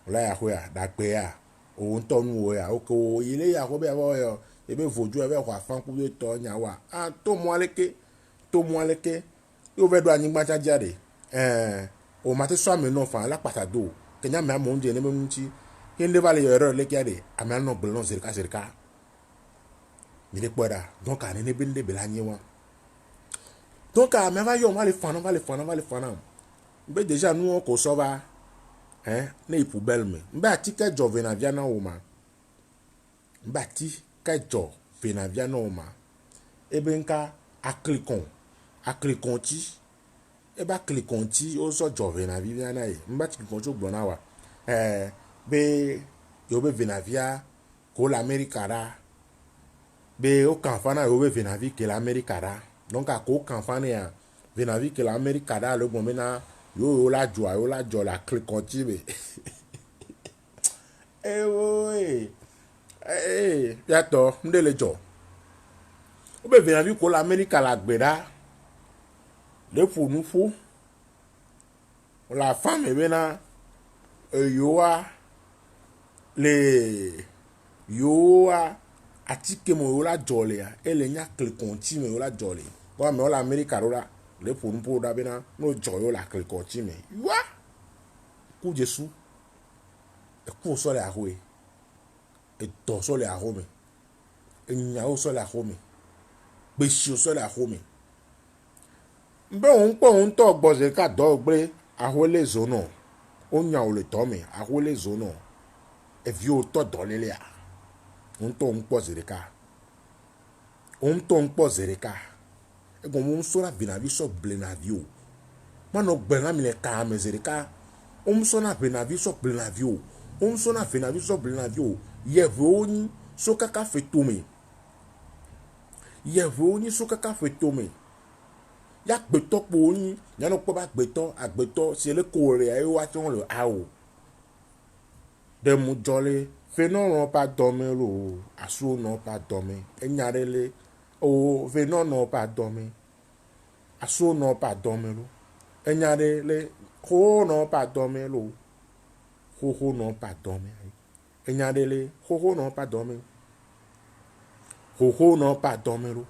Ola yahwe a da gbe a. O nto nu wo ya. Oko ile yahwe be wo yo. Ebe voju ebe kwa fan ku to nyawa to mo aleke yo ve do anigba jajare o ma te so ame no fan la patado kenya me amo nje ne me munchi kende vale yo error le kiade ame no gbelon zerika mi de poda donc ane ne bende be la nyewa donc ame va yo va le fana be déjà nous ko so va ne poubelle me mbe atike jovena via na o ma mbati kajo venavia no ma ebe nka aklikonti ebe aklikonti o so jo venavia na e mbati klikonti ogbona wa be yo be venavia ko l'Amérique ra be o kanfana yo be venavi ke l'Amérique ra donc a ko kanfana ya venavi ke l'Amérique ra le bon mena yo la jo la klikonti be oui yato ndele jo obe vena vi ko l'Amérique la gbeda le funu fu la femme bena yoa atike mo yo la jole ya ele nya kle konti me yo la jole wa me la America ro la le funu fu da bena no jo yo la kle konti me wa ku Jesu e ku so le ahwe e to so le ahome e nya o so le ahome be si o so le ahome mbe on po on to gboze ka do gbe ahole zono o nya o le to me ahole zono e vi o to do lele a on to on po zereka e go mo so na binavi so blenavi o mano gbe na mi le ka me zereka o so na binavi so blenavi o on so na binavi so blenavi o ye voni so kaka fetome ya gbeto po yin ya no po ba gbeto se le ko re ayo wa ti won lo awo de mu jole Fait non pas dormir l'eau, assaut non pas dormir. Et n'y a les, oh, fait non pas dormir. Assaut non pas dormir l'eau. Et n'y a les, oh non pas dormir l'eau. Oh non pas dormir. Et n'y a les, oh non pas dormir. Oh non pas dormir l'eau.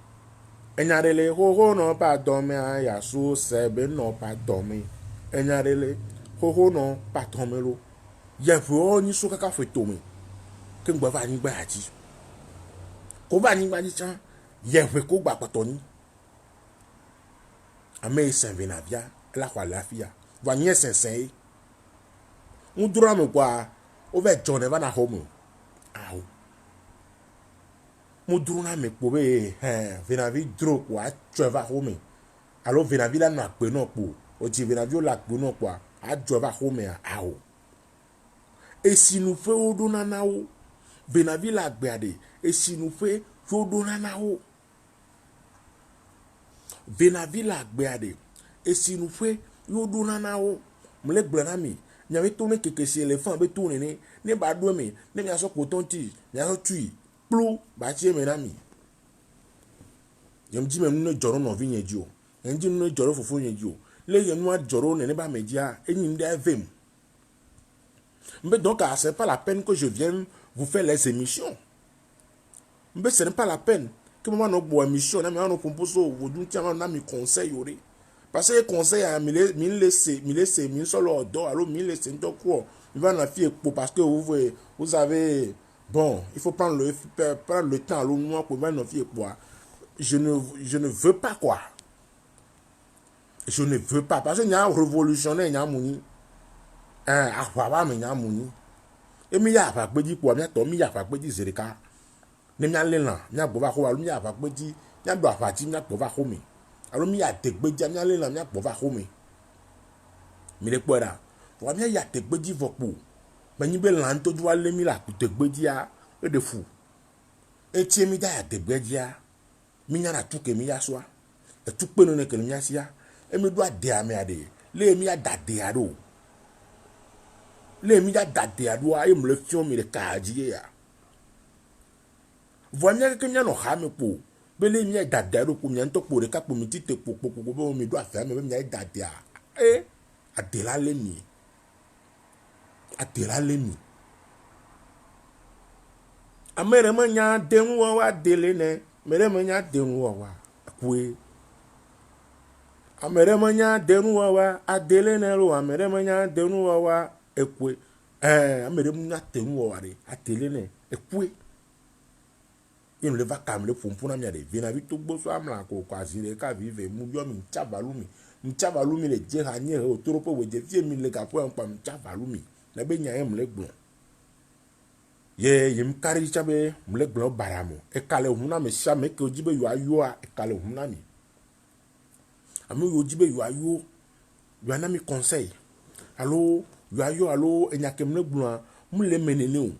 Et n'y a les, oh non pas dormir. Yassou sebe non pas dormir. Et n'y a les, oh non pas dormir l'eau. Y'a pour ni souka ka fait tomber. Que m'ba va ni ba ati. Ko ba ni ba ni chan. Y'a fait ko ba patoni. Ame sen venavia la kwa la fia. Va nye sen. Un dura me kwa over John va na home. Aw. Mu duru na me po be venavi dro kwa treva home. Alo venavi la na pe no po. O ti venavi la pe no kwa a treva home aw. Et si nous faisons donanao, venavi la gbeade. Et si nous faisons donanao, venavi la gbeade. Et si nous faisons donanao, m'le gbenami. N'yavait tourné quelque si éléphant be tourné ne ba doué ne mia so coton ti, mia so tui, plou ba tie menami. Yam di même no joro no vinye dio. En di no joro fofo nye dio. Le yam no joro ne ba media enyi nda vem. Mais donc, ce n'est pas la peine que je vienne vous faire les émissions. Mais ce n'est pas la peine que moi, nous émission, nous proposons aujourd'hui, nous conseil. Parce que les conseils, ils sont là, alors ils sont quoi. Ils vont la faire parce que vous avez, bon, il faut prendre le temps, alors nous, pour nous faire quoi. Je ne veux pas quoi. Je ne veux pas. Parce qu'il y a un révolutionnaire, il y a un mouni. Ahwaba me nya muni emi ya fa gbeji po mi to mi ya fa gbeji zerika ne mi ale lan mi agbo fa ko alu mi ya fa gbeji mi agbo afa ti mi agbo fa ko mi alu mi ya te gbeji mi ale lan mi agbo fa ko mi le pora wa mi ya te gbeji vopo me nyi be lan to ju wa le mi la te gbeji a e de fu e ti mi da ya te gbeji a mi nya na tuke mi ya so e tukpe no ne ke mi ya sia e mi do ade ame ade le mi ya dade ado le mi da dade adoa e mle fion mi le kaji ya vonya ke nya no ha me po be le mi dade ado ko mi nto po re ka po mi tite po bo mi do afa me mi dade a adela le mi amere ma nya denwo wa dele ne mere ma nya denwo wa kwe amere ma nya denwo wa adele ne ro amere ma nya denwo wa ekwe amere mu na tenu wa re atele ne ekwe yin le va kam le pompona mi ade vina vi to gbo so amla ko azire ka vive mu yo mi chabalumi le je ha nye o toro po we je vie mi le ka po en pam chabalumi na be nya em le gbon ye yim kari chabe mle gbon baramo e kale huna me sha me ke ojibe yo ayo a e kale huna mi ami yo ojibe yo ayo yo na mi conseil allo yo ayo allo enya kemle gbon mu le menene o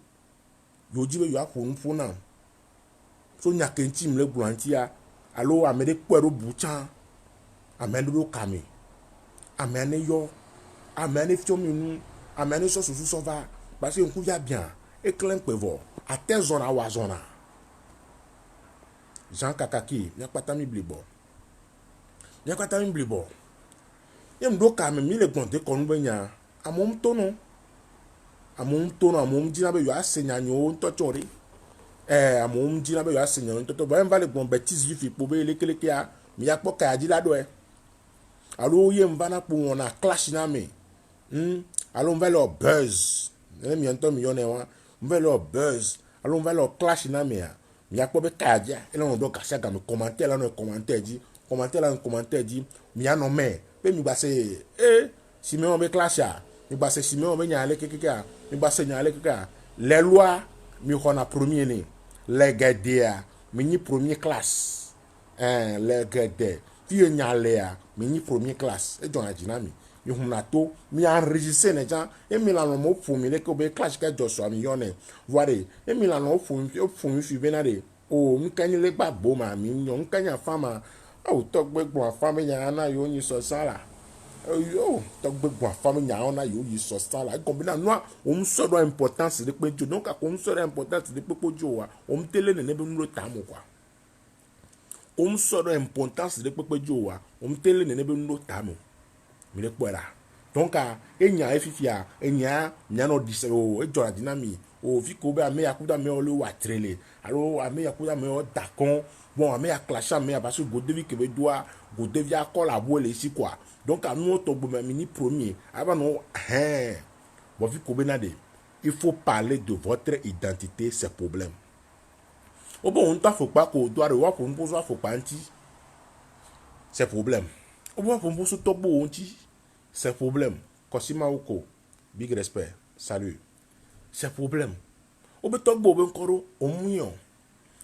yo ojibe yo akonu fona so nya kenti mle gbon tia allo amede kwero buchan amendo kame amene yo amene fiominu amene so so va parce que nku ya bien e clen pevo ate zona wa zona Jean Kakaki nya patami blibo yem do kame mi le gbon de kon benya amom tono amom dina be yo asenya nyo ntochori amom dina be yo asenya nyo ntoto ba mvale gbon bêtise yi fi po be lekeleke a mi ya kpo ka ajila do allo ye mvana po wona clash na me allo mvale buzz mi ento mi yone wa mvale buzz allo mvale clash na me a mi ya kpo be ka aja e lo do ka sha me commenter la no commenter di mi ya no me pe mi gba se si me on be clash a mi gba se si me on be nya le kekeka mi gba se nya le kekeka les lois mi kona premier ni les gadia mi ni premier classe les gade fi nya le a mi ni premier classe e don ajina mi huna to mi enregistrer ne jan e mi la no mo fu mi le ko be clash ka jo so mi yone voire e mi la no fu mi fi benade o mi kan le gbagbo ma mi yan kan ya fama o to gbegbo afama ya na yo ni so sala Yo, donc bon, famille n'a on a yo yi so ça là. Combien non, on se donne importance de pe jo. Donc on se donne importance de pe jo wa. On tele ne be nlo tamu quoi. On se donne importance de pe jo wa. On tele ne be nlo tamu. Mi le kwera. Donc enya efifia, enya no dise o ejo la dinami. O fi ko be ame yakuda me o le wa trele. Alors ame yakuda me o dakon. Bon ame ya clasha me parce que godevi que be doit godevi a collaborer ici quoi. Donc à nous to mini premier avant nous bon vu ko benade il faut parler de votre identité ses problèmes. Au bon on t'a faut pas ko doit rewa pour nous poser faut pas anti ses problèmes. Au bon pour poser to bo anti ses problèmes. Kosima oko big respect salut ses problèmes. Au be to bo ben koro o muyon.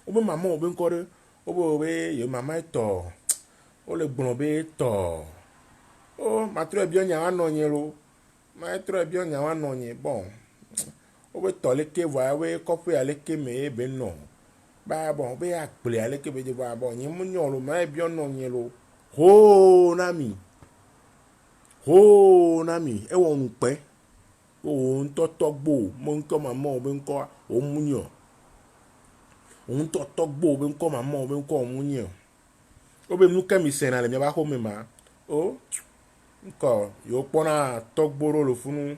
Au be maman o ben koro o bo be yo maman to o le gbon be to. Oh, ma très bien nyawa nonye lo. Ma très bien nyawa nonye. Bon. O be tole ke wa we kofu ale ke me be no. Ba bon, be akple ale ke be de ba bon, nyi munyo lo ma bien nonye lo. Ho nami. Ho nami. E won pe. O nto togbo, mo nko mama o be nko o munyo. O nto togbo o be nko mama o be nko o munyo. O be nu ke mi sena le mi ba ho me ma. Oh. Encore, yo pona togboro le funu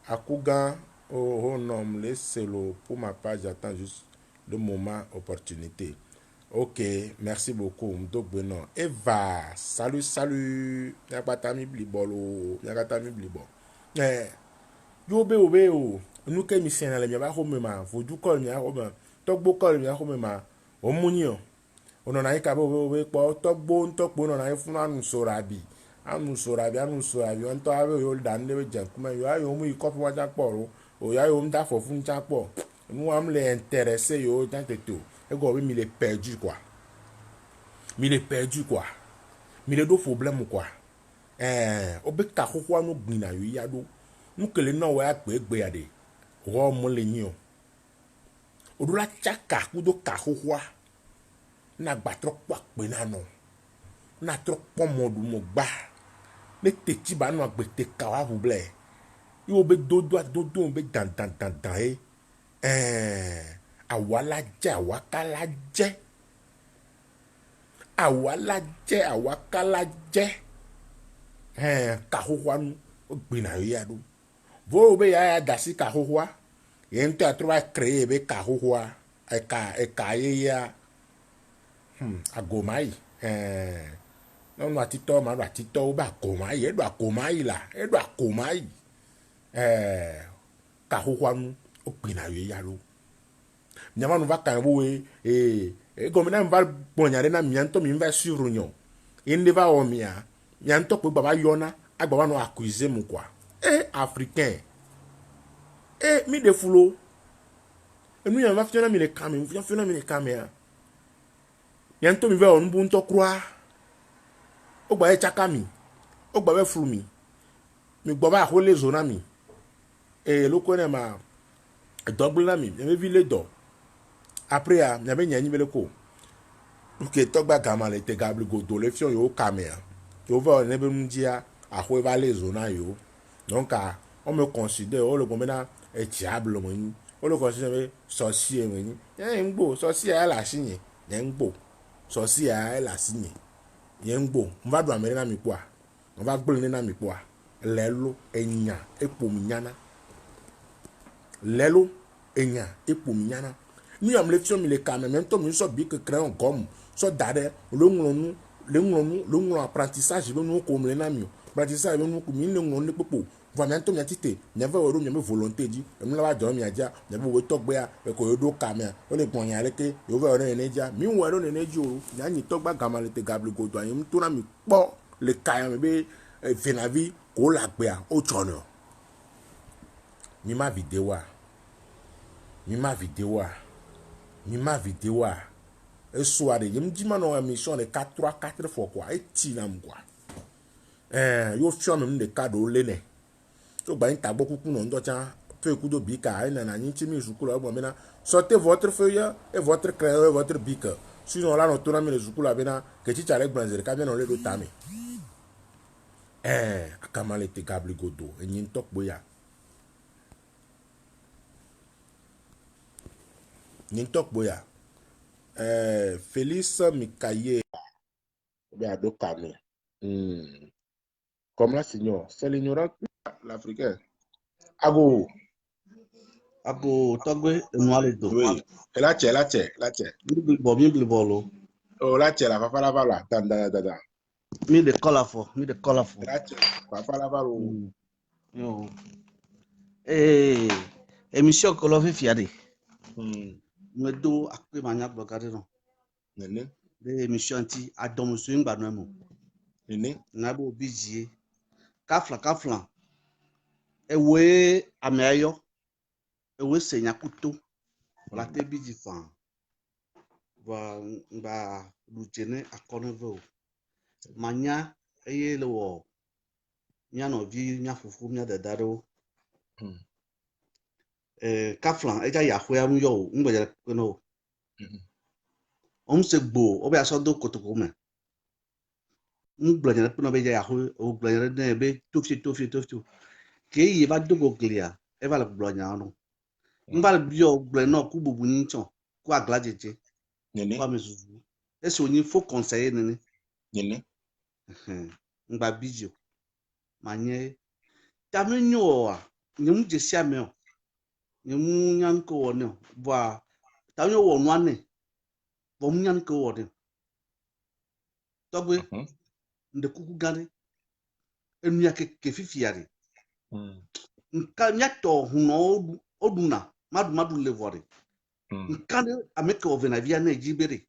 akuga oh non laissez-le pour ma page, j'attends juste le moment opportunité. Ok, merci beaucoup donc bon Eva salut yakatami blibolo yakatami blibo yo be obe o nu ke mi sena le mi ba ho me ma vodu call mi ho ma togbo call mi ho me ma o munyo ono na ika bo po togbo no na ifuna nu sorabi anu sorabi on to ave yo dan le jan kuma yo ayo mu ikofu wa japo o ya yo mda fo fun japo nu am le intéressé yo dan teto e go mi le perdu quoi mi le do problème quoi obe ka kokwa no gbina yo ya do nu kele no wa gbe ya de ro mo le yin o do la chaka ku do ka kokwa na gba tro pa pe na no na tro po modu mo gba le teti ba no agbe ka wa buble yo be dodo be dan awala je awakala je ka hohwa nu ogbina yo ya do vo be ya dasi ka hohwa yen to atro créer be ka hohwa e ka ye ya agomai non atito ma atito ba komai e do akomai la e do akomai ka hohwanu ogbina yo ya lo nyama no va kan wo e gomina mva bonyare na mianto mi mva suivre nyo inde va o mia mianto pe baba yona agba no accuser mu quoi africain mi de fulo enu ya va fiona mi le kame fiona mi le kame ya mianto mi va on bu nto croix o gba e chakami o gba we flumi mi gba ba ho le zona mi loko ne ma double na mi me vi le do après a me nyanyi bele ko ok togba gama le te gable go do le fion yo kamera yo va ne be mundia a ho va le zona yo donc on me considère o le gomena e diable mo ni o le considère sorcier mo ni ngbo sorcier la sinye ngbo sorcier la sinye yengbo on va do amere na mi kwa on va gbole na mi kwa lelo enya epominyana lelo enya epominyana mi am lection mi le kame même to mi so bi que créer un gomme so dare le ngonu apprentissage be nu ko mle na mi apprentissage be nu ko mi le ngonu popo va mi to mi atite mi va oro mi volonté di mi la ba do mi aja mi bo we to gbe ya e ko do kame o le gbon yan leke yo va oro ne ja mi wo oro ne ji o nya ni to gba gama le te gable go do yin to na mi po le kaya mi be finavi ko la gbe a o chono mi ma vidéo et soirée je me dis maintenant émission de 4 fois quoi et tinam quoi yo fio même de cadeau lene to ba nta beaucoup non do tiens peu coup de bic à na ni timi jukula bon maintenant sortez votre feuille et votre crayon et votre bic sinon là on tourne les jukula bena que tu avec blanzer ka bien on le do tame akamale te gabli godo enyi ntok boya nintok boya Félix Mikaye be adokame comme la signor c'est l'ignorant l'africain ago togwe enwale do oui la che mi bolo oh la che la fa la vala da me the colorful la che fa la vala yo émission ko lo fi fiade me do akpe manya blogade no nene de émission ti adomo so ngba no mo nene na bo bijie kafla ewe ameyo ewe senya kuto la te biji fan va ngba lujene akonovo manya eye lo nya no vi nya fufu nya dadaro kafla eja ya hwe am yo ngbe no se gbo o be aso do kotoko me ngble no be ya hwe o gle ne be tofi ke yi ba dogo glia e va la blonya no mbal bio gle no ku bubu ni chon ku agla jeje nene kwa mezuzu ese onyi fo conseiller nene ngba bijio manye tamenyo a nyem jesi ame o nyem nyanko wone bwa tanyo wo nwane bom nyanko wone togwe nde kuku gane enu ya ke fifiari nka nyato huno oduna madu levore nkane ameke ovena via na ejibere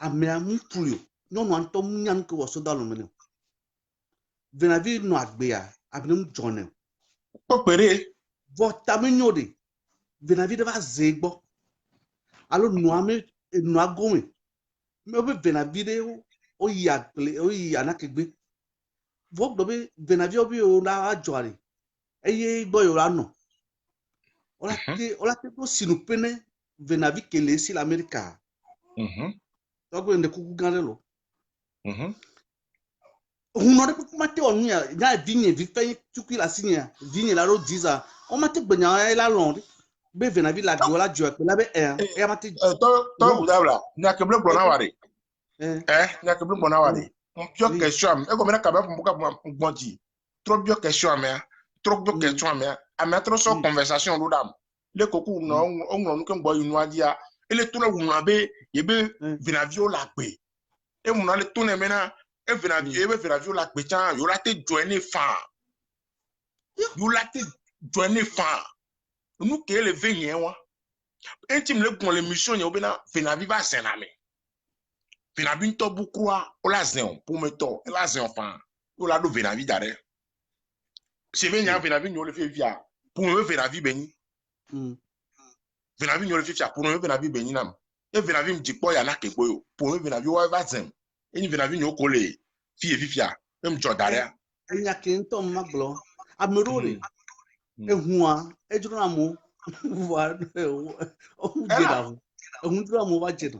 ame ampulio nyono anto nyanko wo sodalo mene vena vi no agbea abinem jone popere votamenyo de vena vi va zegbo alo nuame enu agome me be vena vi de o yi anakegbe vogbo be vena vi obi o la ajoari eye gbo yo ano ola te ko sinu pene vena vi kele si l'America togwe nde kuku gane lo huno de kuma te onu ya vinye vi fe tukui la sinya vinye la ro diza o ma te gbenya la londe be vena vi la giola jo pe la be e ma te to budabla nya keble gbona ware nya keble gbona ware on bio question e ko mena ka ba mbuka gbonji trop bio question me trop bio question me a mettre sur conversation lo dam le koku no onwo nke ngbo inu adia ele to na wunu be ye be vena vi o la pe e mu na le to na mena e vena vi e be vena vi o la pe chan yo la te joiner fa nous qui le venir wa intime le bon l'émission y obena vena viva sename vena binto bukwa o la zen pour meto la zen enfin o la do vena vi dare se venya vena vi no le fe via pour me vena vi beni vena vi no le fe via pour me vena vi beni nam e vena vi mjikpo ya na kekpo yo pour me vena vi wa va zen e ni vena vi no ko le fi via même jo dare enya kento maglo amerore ehua ejuru amu wa o jeda ehun duru amu wa jeda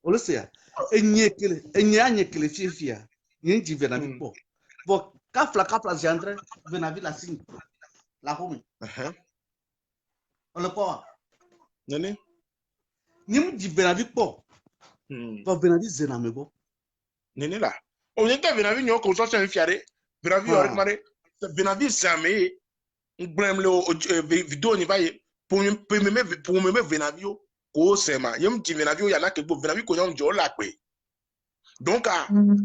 olusia enye anyekele fiefia nyenji vena bipo bo kafla jandre vena vi la sin la home ole po nene nim di vena bipo bo vena vi zena mebo nene la o yete vena vi nyo ko so se fiare vena vi ore mare vena vi same ngbem le video ni vaye pour me vena vi ko sema yem ti vena vi ya na ke bo vena vi ko nyom jo la pe donc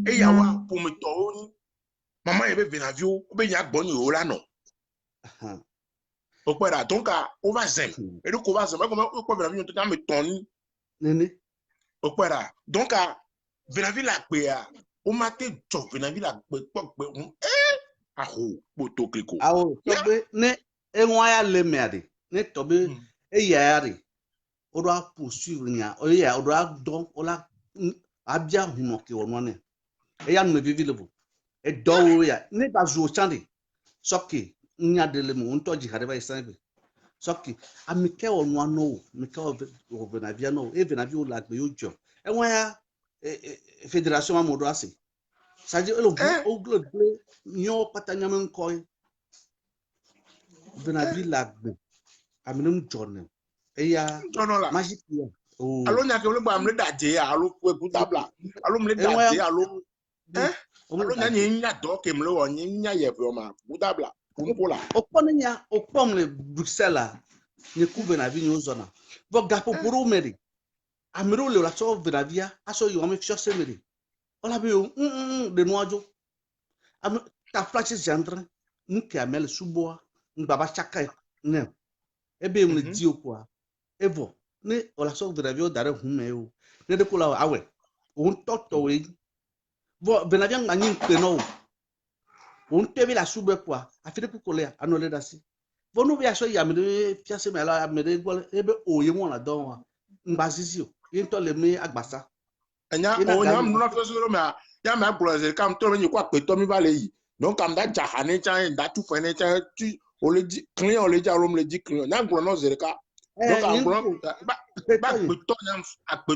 e ya wa pour me to ni mama ye be vena vi o be ya gbo ni o la no o pera donc o va zem e ko va zem ko ko vena vi to ta me ton ni nene o pera donc vena vi la pe a o ma te jo vena vi la pe aho poto kliko awo tobe ne enwa ya le meade ne tobe eyari odo a poursuivre nya o ya odo a don ola abia huno ke wonu ne eya no vivilebo e do ya ne ba zo chande soki nya dele mu nto ji hare ba isanbe soki amike wonu ano mike o vena via no e vena via la gbe ojo enwa ya fédération amodo ase Ça dit, au global, nyo patanya men koy, venavi lagbe, aminum journal. Et ya, non là magique, oh. allô nya ke le ba me daje allô pour écoutable allô me Et moi, daje allô hein on allô nya nya do ke me le wo nya ye vraiment écoutable pour là au pomme le Bruxelles, ni ku venavi nyo zona. Vo gapo puru meri. Amiro le la so venavia, aso yo me fiose meri. Ola be de noajo. Am ta flash gendre, nke amel suboa, mbaba chaka ne. Ebe me di o kwa. Evo, ne ola so venavia dare hume o. Ne de kula awe. On toto we. Vo venavia ngani peno. On tevi la sube kwa. Afide ku kolea anole dasi. Vo no via so ya me fiase me la me de gol ebe o ye mo la don. Mbazizio. Yento le me agbasa. nya o nya mu na fe so me ya me agboze kam to me kwa pe to mi ba le yi donc am da jahane chan da tu fene chan tu o le di client o le ja ro me le di client na gbo no zereka donc am gbo ba pe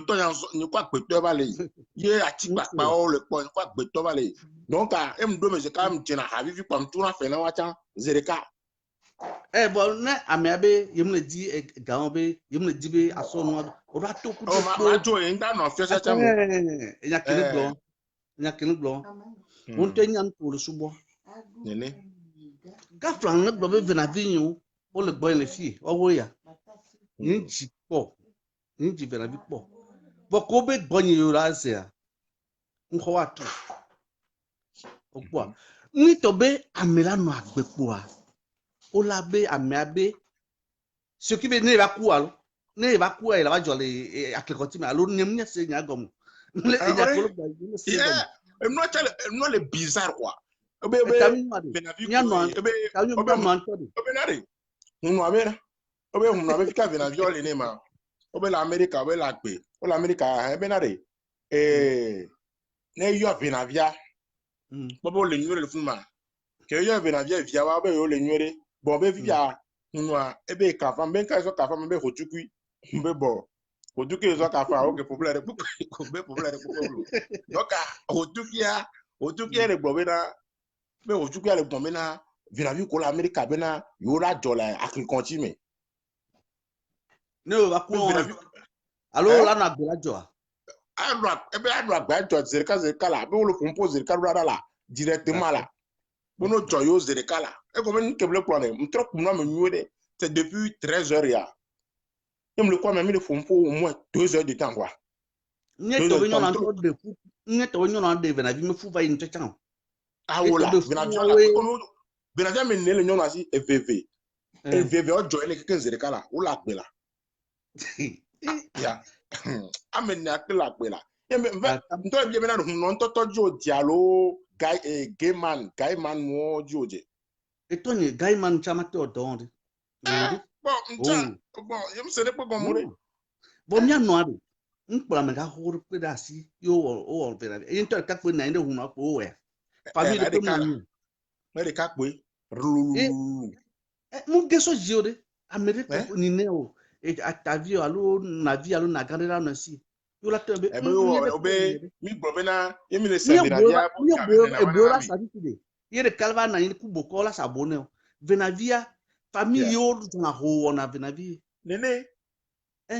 to nya ni kwa pe to ba le yi ye ati pa pa o le po ni kwa pe to ba le yi donc em do me se kam jina habibi pam tu na fe na wa chan zereka bon ne amiabe yemle di gaon be yemle di be aso no o ra to ku o ma jo e nda no fe se chan mo nya kene glo on te nyan to le subo nene ka flan ne gbo be vena vinyo o le gbo le fi o wo ya yin ji po yin ji vena bi po bo ko be gbo yin yo ra se a nko wa to o po ni to be amela no agbepo a o la be amiabe ce qui veut ne va ku alo ne va ku la va jole akekoti me alo nem nya se nya gom le nya ko lo ba ni se gom no le bizarre quoi ebe nya no ebe na re hunu abera ebe hunu abe fika vena viole ne ma ebe la America ebe la gbe o la America ebe na re ne yo vena via bobo le nyure le fuma ke yo vena via wa be yo le nyure bo be via hunu ebe ka fa ben ka so ka fa be hotukui mbe bo hotuki zo ka fa o ke populaire ko be populaire ko donc hotuki le gbo be na be hotuki le gbo be na vena vi ko la America be na yo la jola akrikonti me ne va ku alo la na gbe la jo ebe agba jo zerika la be wo lo compose zerika la directement la bono jo yo zerika la e ko men keble plan ne trop no me nyude c'est depuis 13 heures ya il me quoi même il faut au moins 2 heures de temps quoi ne to nyo na to de fu ne to nyo na de vena vi me fu va yin chan ah voilà vena via me ne le nyo na si evv o jo ele ke zerika la o la gbe la ya amen na ke la gbe la nto bi me na no nto tojo dialo gay man mo joje e to ni gay man chama te o don bon yem se ne po gomure bo mi anu abi nkpra me ga huru pe da si yo o vera e nto ka pe na inde hu na ko we family pe mo ni me de ka pe mu geso jiode america ni ne o e atavio alo navio alo na gandera na si yo la tebe obe mi gbo be na yemi le se vena via e bo la sa tide yere kalva na yin ku boko la sa bonne vena via famille yo na ho na vena via nene e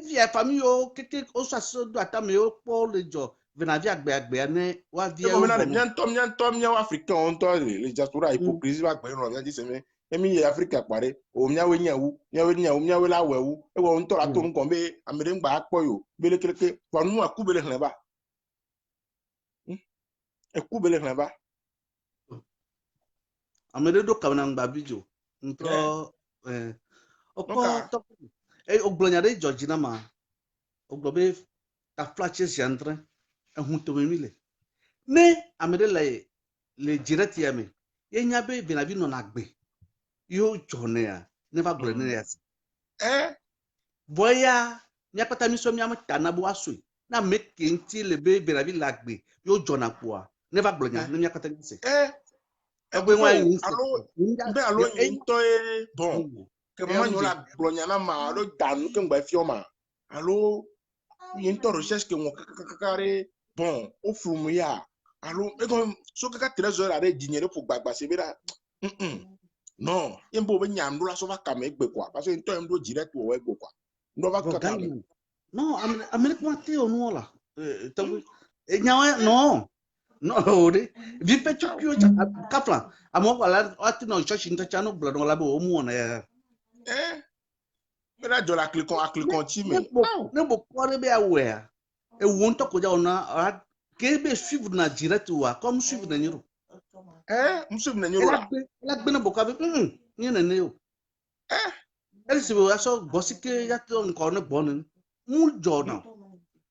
via famille yo keke o sa so do atame yo po le jo vena via agbe ne wa via yo na bien tom nya africain on to le diaspora hypocrisie wa gbe ro ya di se me emi ye Africa pare o miawe miawe la wewu e wo nto la to nko be amere ngba apo yo bele keleke kwa nu akubele hlan ba ekubele hlan ba amere do kamna ngba bijo nto oko to oglonya de Georgina ma oglobe ta flashes yantre ehun to mile ne amere le direct yame yenya be vinavi no na gbe yo jonea never go ne yas boya nya pata mi so mi amata na bo aso na make nti le be vinavi la gbe yo jona kwa never go nya nya pata mi se egbe wa yin alo yin to bon ke mama nyola glonya na ma alo danu ke ngba fi o ma alo yin to recherche ke won kakare bon o fumu ya Allô, et comme, so que 13 heures avec dîner pour bagba, c'est bien. Non, il faut venir à nous la sauver comme avec quoi. Parce que un temps, on direct ou avec quoi. On va Bro, capable. Gaiman. Non, Amérique moitié au noir là. Et non. Non, vi pe chukio cha kapla. Amo wala ati no chachi nta chano bla no la bo mu na ya. Mais là, de la cliquon, mais. Ne bo kore be aware. E won to ko ja ona ke be suivre na direct wa comme suivre na nyiro. Monsieur Mnanyoro là. La gbe na bo ka be ni na ne yo. El se bo aso bosike ya to nko ne bon mu jo na.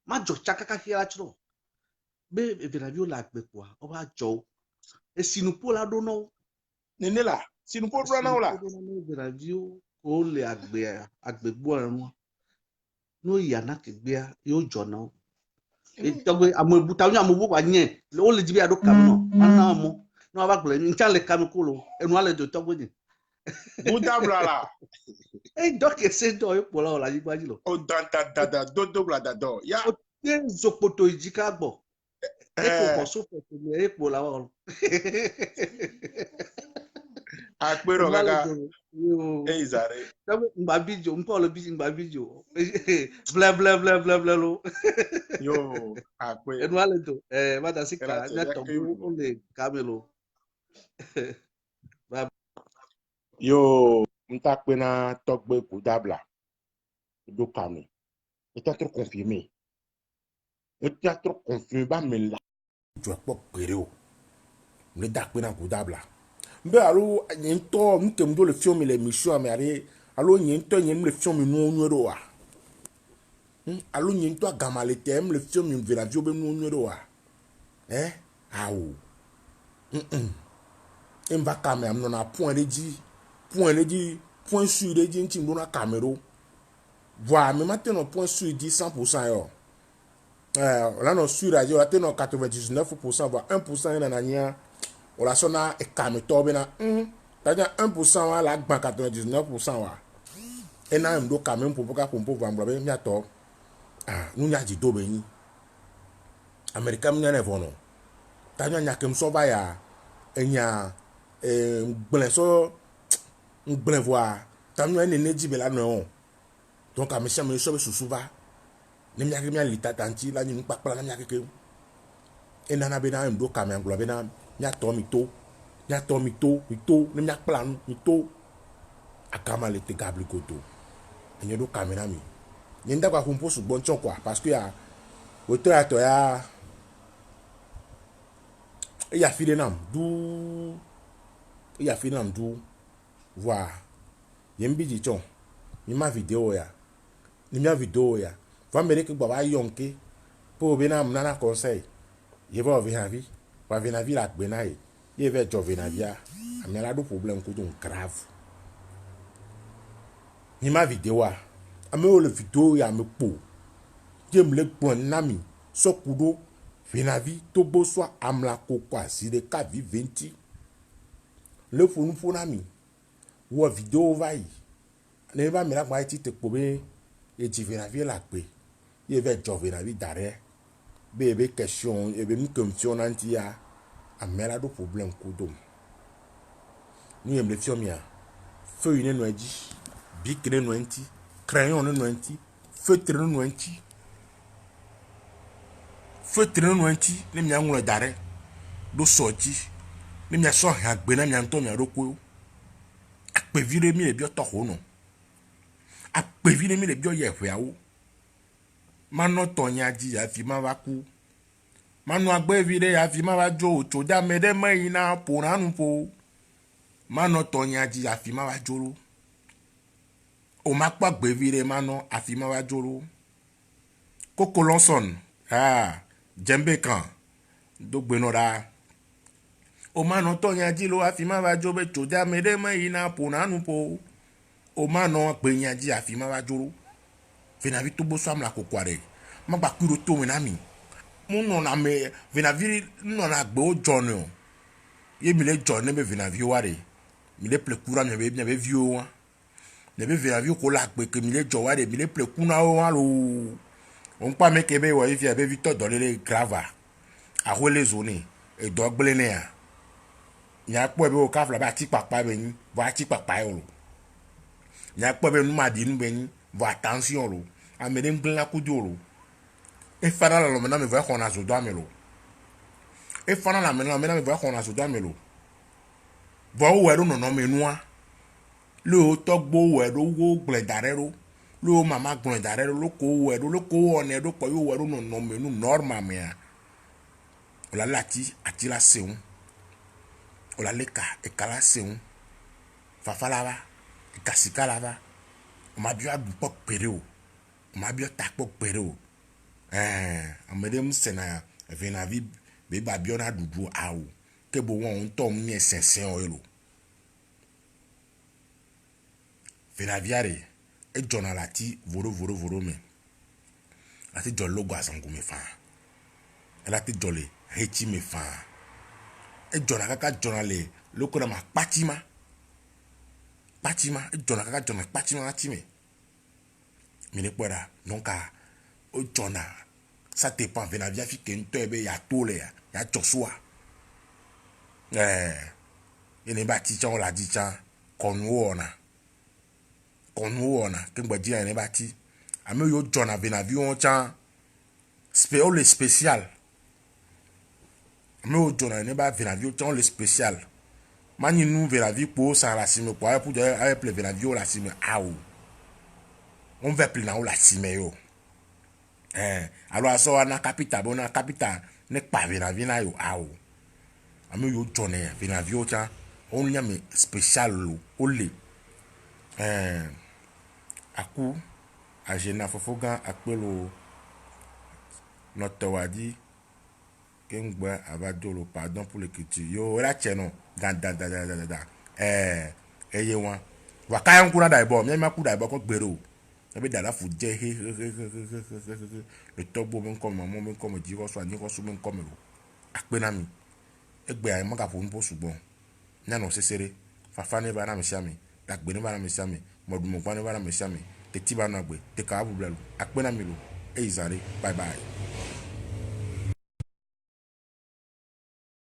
Ma jo chaka ka hira chiro. Be vira vio la gbe kwa. O ba jo. E sinu po la do no. Nene là. Si nous pouvons prendre là. Vira vio o le agbegbo ẹrun no ya na kegbe yo jo na tọgbe amo ebuta onye amo wa nye o le jibi ado kam no ana mo no aba gbele ncha le kam ko lo enu ale do tọgbe ni Boudabla là. e doke se do e pola ola yigba ji lo O da do bla da do. Ya. o te zopoto ijika gbo e ko ko so fe e pola o Akpero gaga. Izare. Ngba bijo mpolo bi ngba bijo bla bla bla bla bla lo Yo, akwe. enu ale do mada sika nya to o le kamelo Yo, mtakwe na tokbe Boudabla. Do kame. Était trop confirmé. Était trop confirmé ba me la. Tu as pas péré. Me dakwe na Boudabla. Mbe alo nyento mkem do le film les missions améré alo nyento nyem le film no nyoro wa. Alo nyento agamale tem le film vela dio be no nyoro wa. Aou. Va kame am na point de dit point sur de dit ntimbo na caméra. Voilà, mais maintenant point sur dit 100% yo. Là non sur radio là non 99% voire 1% na nania. On la sona e kame to be na c'est-à-dire 1% wa la gba 99% wa. Et na ndo kame mpo ka pompo vambra be mia to. Nu nya ji do be ni. America mnya na vono. Ta nya kem so ba ya enya gblen so gblen voa. Ta nya ne ji be la no. Donc ame chame so be susuva. Ne mia ke mia lita tanti la ni pakpala na mia ke. Et nana be na ndo kame nglo be na nya to mito ne mia plan mito akama le te gabli koto enyo do kamera mi nyenda kwa kumpo su bonchon kwa parce que ya woto ya to ya file nam du voilà yembi di chon ni ma vidéo ya va me que baba yonke po be na nana conseil ye va venir vie va venir vie la benaye ye va jovenir via amela do problème ko don grave ni ma vidéo a ame le vidéo ya me po jem le bon nami so kudo venavi to bo so amla ko kwa si de ka vi 20 le fonu nami wo vidéo vai ne ba me la kwa ti te po be e ti venavi la pe ye va jovenir dare be question e be mi question anti ya amela do problème ko do ni em le fiomia feu une noedi bic ne noenti crayon ne noenti feutre ne noenti ne mi anwo dare do sorti ne mi so han gbe na mi anto mi roko apevire mi le bi oto ho no apevire mi le bi oye hweawo mano tonya ji ya fi ma va ku manu agbe vire ya fi ma va jo ocho da me de mai na po ranu po mano tonya ji ya fi ma va joro o ma pa gbe vire mano afi ma va joro Koko Lonson jembe kan do gbenora o mano tonya ji lo afi ma va jo be cho da me de mai na po ranu po o mano gbe nya ji afi ma va joro vena vi to bo sam la kokware ma gba kuro to me na mi mo na me venavi no na gbo jono ye mi le jono be venavi ware mi le ple kura mi be vio wa ne be venavi ko la gbe ke mi le jo ware mi le ple kuna wa lo on pa me ke be wa ifi be vito do le grava a ho le zone e do gble ne ya nya po be o ka fla ba ti papa be ni va ti papa yo nya po be nu ma di nu be ni va attention lo a me dem gble la ku do lo e fara la lo me na me va ko na zo do amelo e fara la me na me va ko na zo do amelo vo we ro no no me nu a lo to gbo we ro wo gble dare ro lo mama gble dare ro lo ko we ro lo ko one ro po yo we ro no no me nu normal me a la lati ati la seun o la leka e kala seun fafalava e kasikalava o ma bio adu pok pereo o ma bio tak pok pereo amedem sena vena vi be ba bio na dudu awu ke bo won to mi esensen o elo vena viare e jona lati voro me lati jollo gwazangu me fa lati jole hechi me fa e jona kaka jona le lokona ma patima e jona kaka jona patima atime mine kwera nonka o jona ça dépend vena via fi ke nto ebe ya tole ya chosua ene ba ti chan la di chan konwona ke ngba ji ene ba ti ame yo jona vena vi on chan le spécial ame yo jona ene ba vena vi chan le spécial mani nou vena vi po sa la sime po pour de avec le vena vi la sime aou on va plus na la sime yo alors so na capital bona capital ne pa vena vi na yo aou ame yo jona vena vi o chan on nya me spécial lo ole aku ajena fofoga akpelo notowadi kengba abadolo pardon pour l'écriture yo la cheno da eye wan wakaya nkuna da ibo mi ma ku da ibo ko gbero ebe da la fu je he le togbo mi nko mo mi nko mo ji ko so ani ko su mi nko mi ro akpe na mi egbe ay mo ka fo nbo sugbon na no sesere fafa ne ba na mi siami da gbe ne ba na mi siami modu mo pa ne ba na mi siami te ti ba na gbe te ka abu blelu akpe na mi lo e izare bye bye.